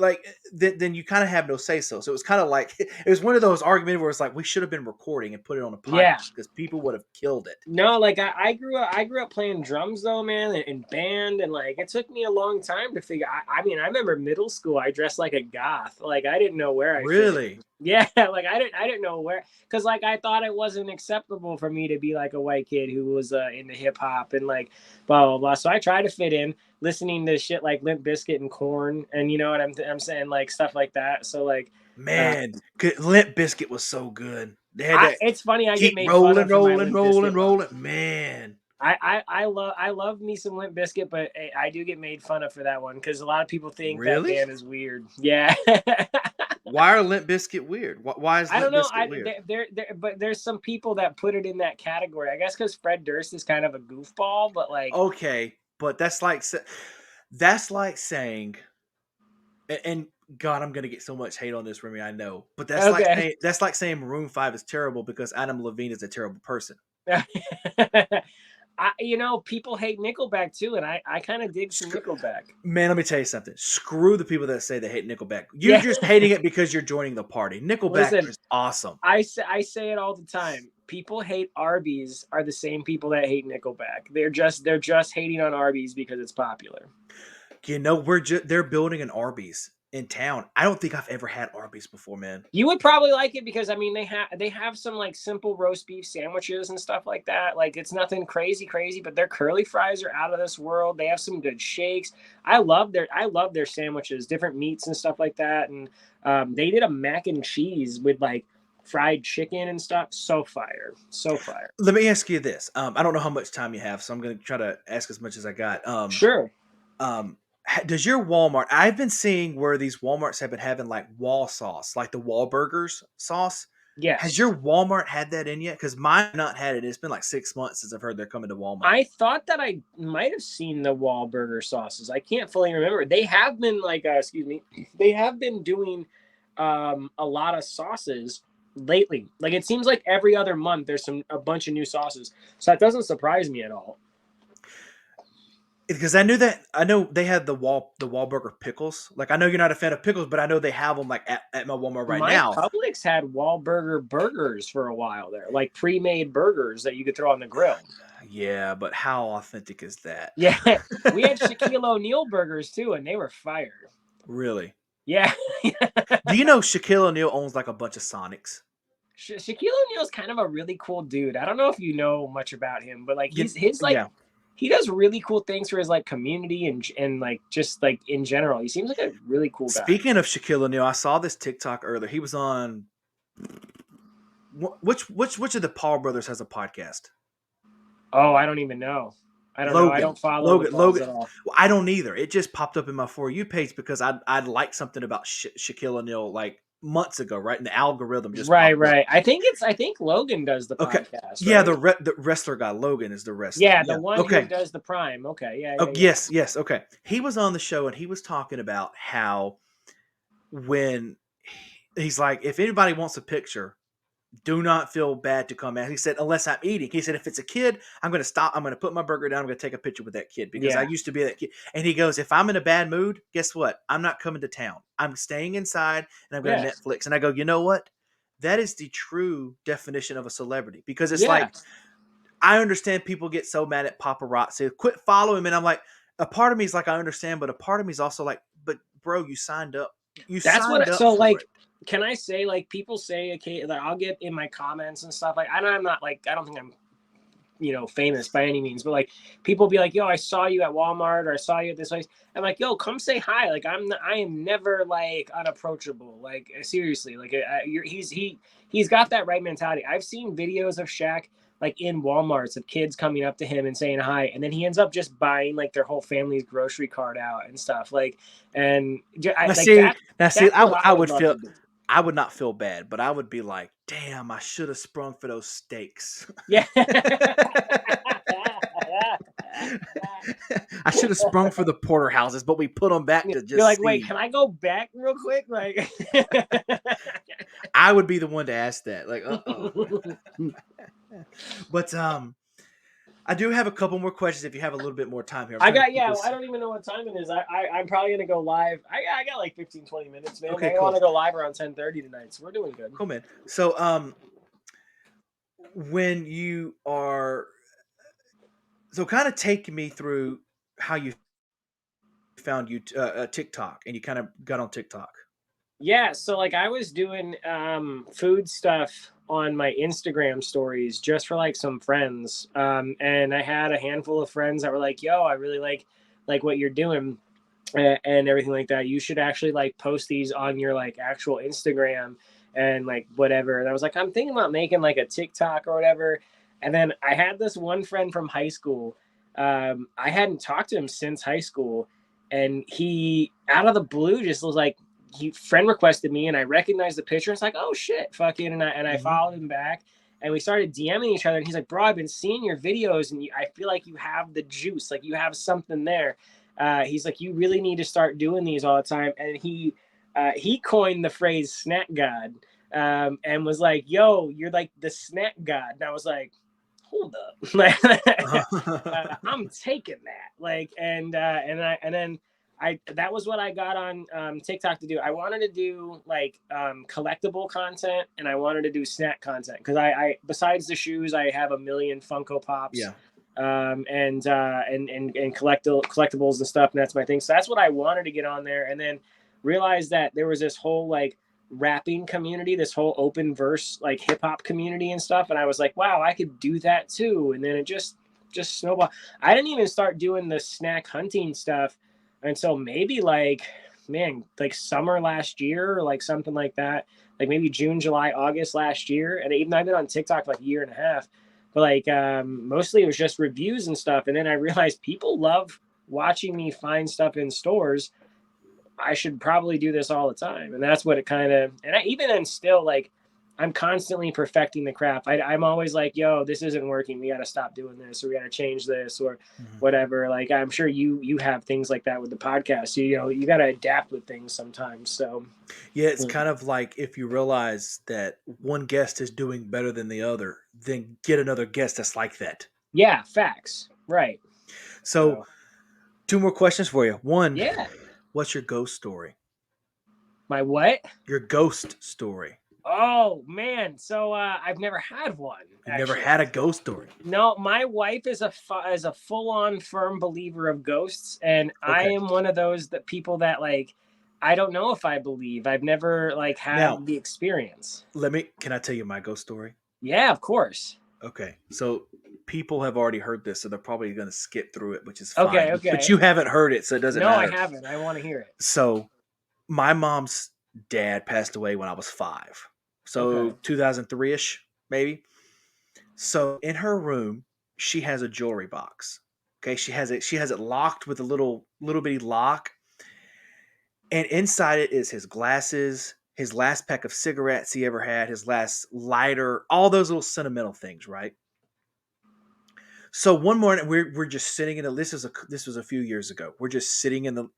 like, then you kind of have no say so. So it was kind of like, it was one of those arguments where it's like, we should have been recording and put it on a podcast Yeah. because people would have killed it. No, like I grew up playing drums though, man, in band, and like it took me a long time to figure. I mean, I remember middle school. I dressed like a goth. Like I didn't know where I fit in. Really? Yeah, like I didn't know where, because like I thought it wasn't acceptable for me to be like a white kid who was into hip hop and like blah blah blah. So I tried to fit in, listening to shit like Limp Bizkit and Corn, and you know what I'm saying, like stuff like that. So like, uh, Man, Limp Biscuit was so good. They had that it's funny I get keep made fun rolling, of for my rolling, Limp rolling, Bizkit love. rolling. Man, I love me some Limp Bizkit, but I do get made fun of for that one because a lot of people think that really? band is weird. Yeah. Why are Limp Biscuit weird? Why is I don't Limp know. Biscuit weird? But there's some people that put it in that category. I guess because Fred Durst is kind of a goofball, but like, Okay, but that's like saying, and God, I'm gonna get so much hate on this, Remy. I know, but okay. that's like saying Maroon 5 is terrible because Adam Levine is a terrible person. People hate Nickelback too, and I kind of dig some Nickelback. Man, let me tell you something. Screw the people that say they hate Nickelback. You're Yeah. just hating it because you're joining the party. Nickelback Listen, is awesome. I say it all the time. People hate Arby's are the same people that hate Nickelback. They're just hating on Arby's because it's popular. They're building an Arby's in town. I don't think I've ever had Arby's before, man. You would probably like it because I mean they have some like simple roast beef sandwiches and stuff like that. Like it's nothing crazy, but their curly fries are out of this world. They have some good shakes. I love their sandwiches, different meats and stuff like that. And they did a mac and cheese with like fried chicken and stuff. So fire, so fire. Let me ask you this. I don't know how much time you have, so I'm going to try to ask as much as I got. Sure. Um, does your Walmart? I've been seeing where these WalMarts have been having like wall sauce, like the Wahlburgers sauce. Has Yes. your Walmart had that in yet? Because mine not had it. It's been like 6 months since I've heard they're coming to Walmart. I thought that I might have seen the Wahlburger sauces. I can't fully remember. They have been like, excuse me, they have been doing a lot of sauces lately. Like it seems like every other month there's a bunch of new sauces. So that doesn't surprise me at all. Because I know they had the Wahlburger pickles. Like I know you're not a fan of pickles, but I know they have them like at my Walmart right My now. Publix had Wahlburger burgers for a while there, like pre-made burgers that you could throw on the grill. Yeah, but how authentic is that? Yeah, we had Shaquille O'Neal burgers too, and they were fire. Really? Yeah. Do you know Shaquille O'Neal owns like a bunch of Sonics? Shaquille O'Neal's kind of a really cool dude. I don't know if you know much about him, but like Yeah. he does really cool things for his like community and like just like in general. He seems like a really cool guy. Speaking of Shaquille O'Neal, I saw this TikTok earlier. He was on which of the Paul brothers has a podcast? Oh, I don't even know. I don't know. I Logan. don't follow the Pauls Logan. at all. Well, I don't either. It just popped up in my For You page because I'd liked something about Shaquille O'Neal like months ago, right? And the algorithm just Right, popped up. right. I think Logan does the Okay. podcast. Yeah, Right? the wrestler guy Logan is the wrestler. Yeah, Yeah. the one who Okay. does the Prime. Okay, yeah, Oh, yeah. yes. Okay. He was on the show and he was talking about how when he's like, if anybody wants a picture, do not feel bad to come out. He said, unless I'm eating. He said, if it's a kid, I'm going to stop. I'm going to put my burger down. I'm going to take a picture with that kid because I Yeah. used to be that kid. And he goes, if I'm in a bad mood, guess what? I'm not coming to town. I'm staying inside and I'm going to Yeah. Netflix. And I go, you know what? That is the true definition of a celebrity because it's Yeah. like, I understand people get so mad at paparazzi. Quit following me. And I'm like, a part of me is like, I understand, but a part of me is also like, but bro, you signed up. You That's signed what. up So for like, it. can I say like people say okay that I'll get in my comments and stuff like I'm not like I don't think I'm famous by any means, but like people be like, yo, I saw you at Walmart or I saw you at this place. I'm like, yo, come say hi. Like I am never like unapproachable. Like seriously, like he's got that right mentality. I've seen videos of Shaq like in Walmarts of kids coming up to him and saying hi, and then he ends up just buying like their whole family's grocery cart out and stuff. Like, and Now like see, now see, that's what I I would would love feel, to do. I would not feel bad, but I would be like, damn, I should have sprung for those steaks. Yeah. I should have sprung for the porterhouses, but we put them back to You're just like, wait, see. can I go back real quick? Like, I would be the one to ask that. Like, but I do have a couple more questions if you have a little bit more time here. I'm I trying to got, keep yeah, this. I don't even know what time it is. I'm probably going to go live. I got like 15, 20 minutes, man. Okay, I want cool. to go live around 10:30 tonight, so we're doing good. Cool, man. So, when you are, so kind of take me through how you found TikTok and you kind of got on TikTok. Yeah, so like I was doing food stuff on my Instagram stories just for like some friends. And I had a handful of friends that were like, "Yo, I really like what you're doing and everything like that. You should actually like post these on your like actual Instagram and like whatever." And I was like, "I'm thinking about making like a TikTok or whatever." And then I had this one friend from high school. I hadn't talked to him since high school, and he out of the blue just was like, he friend requested me, and I recognized the picture. It's like, oh shit, fucking, and I followed him back, and we started DMing each other. And he's like, bro, I've been seeing your videos, and I feel like you have the juice, like you have something there. He's like, you really need to start doing these all the time. And he coined the phrase snack god, and was like, yo, you're like the snack god. And I was like, hold up, I'm taking that. Like, and then I that was what I got on TikTok to do. I wanted to do like collectible content, and I wanted to do snack content because I besides the shoes, I have a million Funko Pops, Yeah. and collectibles and stuff, and that's my thing. So that's what I wanted to get on there, and then realized that there was this whole like rapping community, this whole open verse like hip hop community and stuff, and I was like, wow, I could do that too, and then it just snowballed. I didn't even start doing the snack hunting stuff until maybe like, man, like summer last year or like something like that, like maybe June, July, August last year. And even I've been on TikTok for like a year and a half, but like mostly it was just reviews and stuff. And then I realized people love watching me find stuff in stores. I should probably do this all the time. And that's what it kind of, and I even then still like, I'm constantly perfecting the craft. I'm always like, yo, this isn't working. We got to stop doing this, or we got to change this, or whatever. Like, I'm sure you have things like that with the podcast. You got to adapt with things sometimes. So Yeah, it's kind of like if you realize that one guest is doing better than the other, then get another guest that's like that. yeah, facts. Right. So, two more questions for you. One, yeah. what's your ghost story? My what? Your ghost story. Oh man, so I've never had one. You've never Actually, had a ghost story. no. My wife is a full on firm believer of ghosts, and I Okay. am one of those that people that like. I don't know if I believe. I've never like Now, had the experience. can I tell you my ghost story? Yeah, of course. Okay. So people have already heard this, so they're probably going to skip through it, which is Okay, fine. But okay. you haven't heard it, so it doesn't No, I matter. haven't. I want to hear it. So my mom's dad passed away when I was 5. Okay. So 2003 ish, maybe. So in her room, she has a jewelry box. Okay, she has it locked with a little bitty lock, and inside it is his glasses, his last pack of cigarettes he ever had, his last lighter, all those little sentimental things, right? So one morning we're just sitting in the this was a few years ago. We're just sitting in the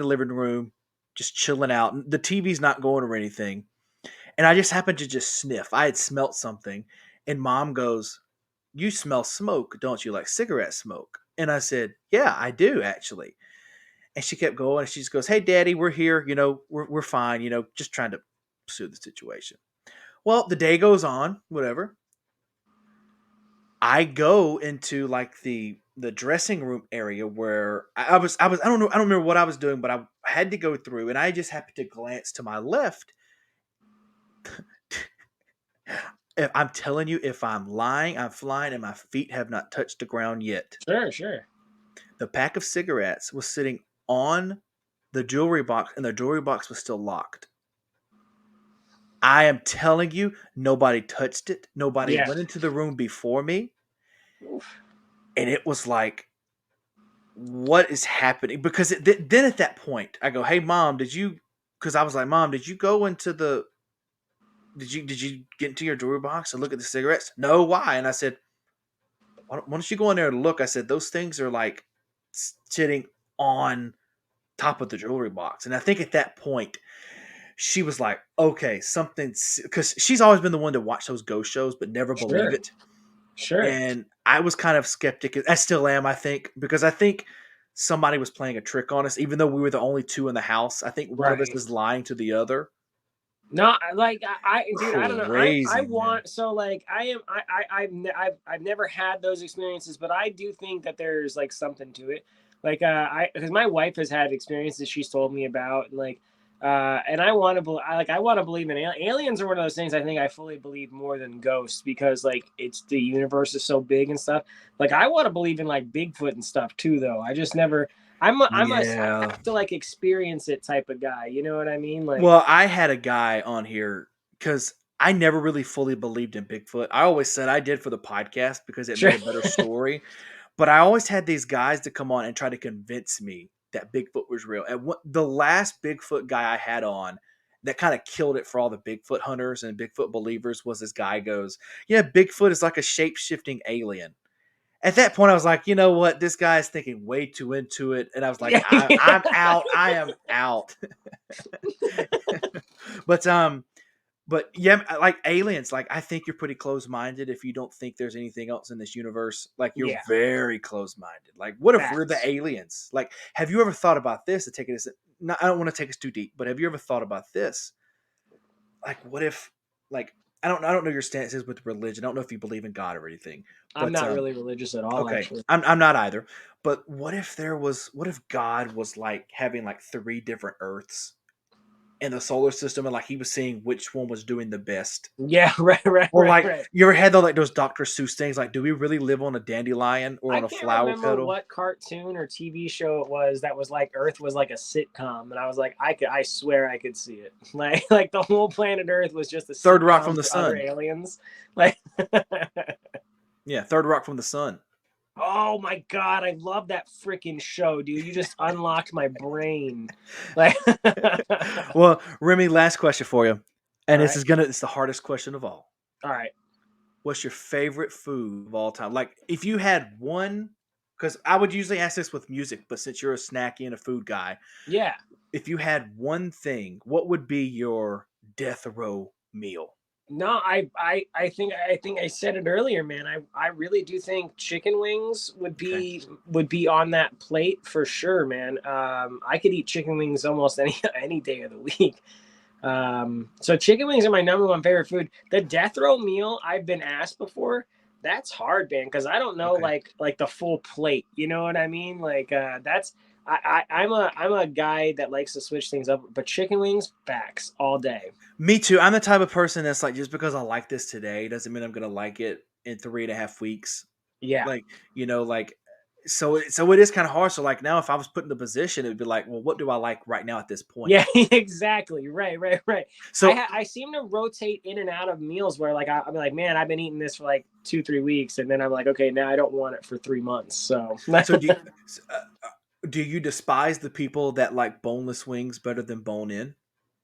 living room, just chilling out. The TV's not going or anything. And I just happened to just sniff. I had smelt something, and mom goes, "You smell smoke, don't you? Like cigarette smoke?" And I said, "Yeah, I do actually." And she kept going, and she just goes, "Hey, Daddy, we're here. We're fine. Just trying to soothe the situation." Well, the day goes on, whatever. I go into like the dressing room area where I don't know, I don't remember what I was doing, but I had to go through, and I just happened to glance to my left. if I'm telling you, if I'm lying, I'm flying, and my feet have not touched the ground yet. Sure, sure. The pack of cigarettes was sitting on the jewelry box, and the jewelry box was still locked. I am telling you, nobody touched it. Nobody Yeah. went into the room before me. Oof. And it was like, what is happening? Because then at that point, I go, "Hey, mom, did you?" Because I was like, "Mom, did you go into the? Did you get into your jewelry box and look at the cigarettes?" No, why? And I said, why don't you go in there and look? I said, those things are like sitting on top of the jewelry box. And I think at that point, she was like, okay, something, because she's always been the one to watch those ghost shows, but never believe Sure, it. sure. And I was kind of skeptic. I still am, I think, because I think somebody was playing a trick on us, even though we were the only two in the house. I think one of us Right. is lying to the other. No, like dude, I don't know. I Crazy, man. want so like I am I've never had those experiences, but I do think that there's like something to it. Like I because my wife has had experiences she's told me about, and like and I want to I want to believe in aliens are one of those things I think I fully believe more than ghosts because like it's the universe is so big and stuff. Like I want to believe in like Bigfoot and stuff too, though. I just never. I Yeah. have to like experience it type of guy. You know what I mean? Like Well, I had a guy on here because I never really fully believed in Bigfoot. I always said I did for the podcast because it sure. made a better story. But I always had these guys to come on and try to convince me that Bigfoot was real. And the last Bigfoot guy I had on that kind of killed it for all the Bigfoot hunters and Bigfoot believers was this guy goes, yeah, Bigfoot is like a shape shifting alien. At that point, I was like, you know what? This guy's thinking way too into it. And I was like, Yeah. I'm out. I am out. but but yeah, like aliens, like I think you're pretty close-minded if you don't think there's anything else in this universe. Like you're Yeah. very close-minded. Like, what if we're the Facts. aliens? Like, have you ever thought about this? To take it as, not, I don't want to take us too deep, but have you ever thought about this? Like, what if, like, I don't know your stances with religion. I don't know if you believe in God or anything, I'm but not really religious at all, okay, actually. I'm not either. But what if God was like having like three different Earths in the solar system, and like he was seeing which one was doing the best? Yeah, right, right, Or right, like, right. you ever had those like those Dr. Seuss things? Like, do we really live on a dandelion or I on a can't flower remember petal? what cartoon or TV show it was that was like Earth was like a sitcom, and I was like, I swear I could see it. Like the whole planet Earth was just a Third Rock from sitcom the for other Sun. aliens. Like, Yeah, Third Rock from the Sun. oh my god, I love that freaking show, dude. You just unlocked my brain. Like, all Well, Remy, last question for you, and right, it's the hardest question of all. all right, What's your favorite food of all time? Like, if you had one, because I would usually ask this with music, but since you're a snacky and a food guy, yeah. if you had one thing, what would be your death row meal? No, I think I said it earlier, man. I really do think chicken wings Okay. would be on that plate for sure, man. I could eat chicken wings almost any any day of the week. So chicken wings are my number one favorite food. The death row meal I've been asked before. That's hard, man, because I don't know Okay. like the full plate. You know what I mean? Like that's I'm a guy that likes to switch things up, but chicken wings, facts all day. Me too. I'm the type of person that's like, just because I like this today doesn't mean I'm gonna like it in 3.5 weeks. Yeah. Like, like, so it is kind of hard. So like now, if I was put in the position, it would be like, well, what do I like right now at this point? Yeah, exactly. Right, right, right. So I seem to rotate in and out of meals where like I'm like, man, I've been eating this for like 2 3 weeks, and then I'm like, okay, now I don't want it for 3 months. So so do you despise the people that like boneless wings better than bone in?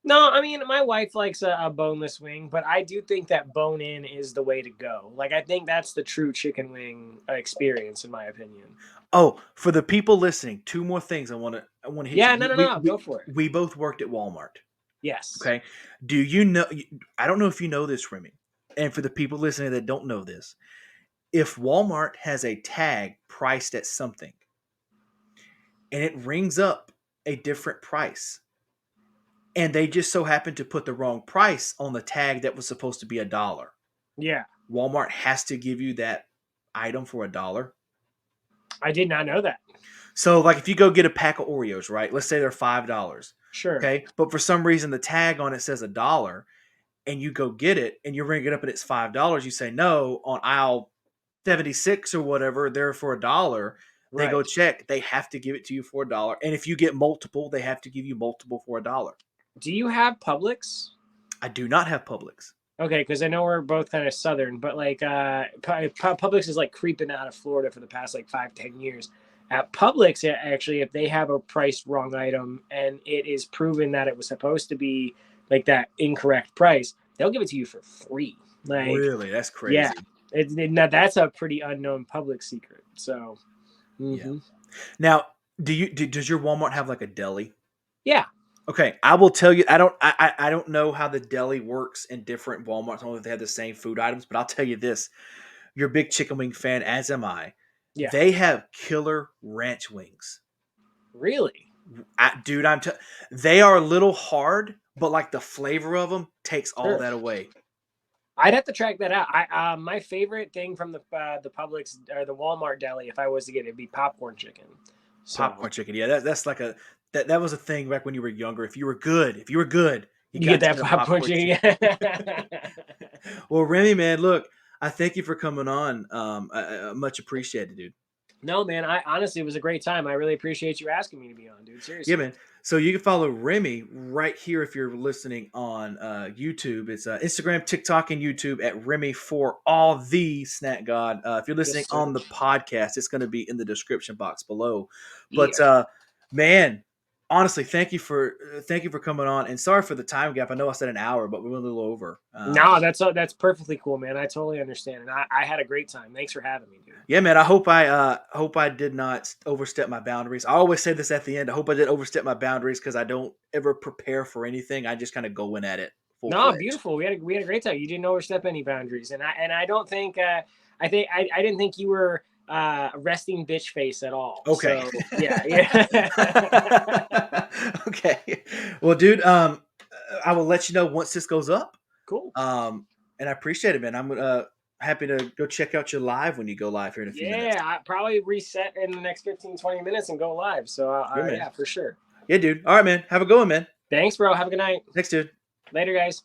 no, I mean my wife likes a boneless wing, but I do think that bone in is the way to go. Like I think that's the true chicken wing experience, in my opinion. Oh, for the people listening, two more things I want to hit Yeah, you. no, no, no, We no, go we for it. we both worked at Walmart. Yes. Okay. Do you know? I don't know if you know this, Remy. And for the people listening that don't know this, if Walmart has a tag priced at something and it rings up a different price, and they just so happen to put the wrong price on the tag that was supposed to be $1, Yeah, Walmart has to give you that item for $1. I did not know that. So, like, if you go get a pack of Oreos, right? Let's say they're $5. Sure. Okay, but for some reason the tag on it says $1. and you go get it and you ring it up and it's $5, you say no on aisle 76 or whatever, they're for $1. They go Right. check, they have to give it to you for $1. And if you get multiple, they have to give you multiple for $1. Do you have Publix? I do not have Publix. Okay, because I know we're both kind of southern, but like Publix is like creeping out of Florida for the past like 5-10 years. At Publix, actually, if they have a priced wrong item and it is proven that it was supposed to be like that incorrect price, they'll give it to you for free. Like, Really? That's yeah, crazy. now that's a pretty unknown Publix secret. So, Yeah. mm-hmm. Now, does your Walmart have like a deli? Yeah, Okay, I will tell you. I don't know how the deli works in different Walmarts. I don't know if they have the same food items, but I'll tell you this: you're a big chicken wing fan, as am I. yeah, They have killer ranch wings. really. Dude, they are a little hard, but like the flavor of them takes all Sure. that away. I'd have to track that out. My favorite thing from the Publix or the Walmart deli, if I was to get it, would be popcorn chicken. So, Popcorn chicken, yeah, that's like that was a thing back when you were younger. If you were good, you you get got to that get a popcorn chicken. Well, Remy, man, look, I thank you for coming on. Much appreciated, dude. No, man. I honestly, it was a great time. I really appreciate you asking me to be on, dude. Yeah, Seriously. man. So you can follow Remy right here if you're listening on YouTube. It's Instagram, TikTok, and YouTube at Remi4All the Snack God. If you're listening Yes, sir. on the podcast, it's going to be in the description box below. But Yeah. man, honestly, thank you for coming on. And sorry for the time gap. I know I said an hour, but we went a little over. No, that's perfectly cool, man. I totally understand, and I had a great time. Thanks for having me, dude. Yeah, man. I hope I did not overstep my boundaries. I always say this at the end. I hope I didn't overstep my boundaries because I don't ever prepare for anything. I just kind of go in at it full No, fledged. beautiful. We had a great time. You didn't overstep any boundaries, and I don't think I didn't think you were a resting bitch face at all. Okay. So yeah. Okay. Well, dude, I will let you know once this goes up. Cool. And I appreciate it, man. I'm happy to go check out your live when you go live here in a few minutes. Yeah, I probably reset in the next 15-20 minutes and go live. So Good, man. yeah, for sure. Yeah, dude. All right, man. Have a good one, man. Thanks, bro. Have a good night. Thanks, dude. Later, guys.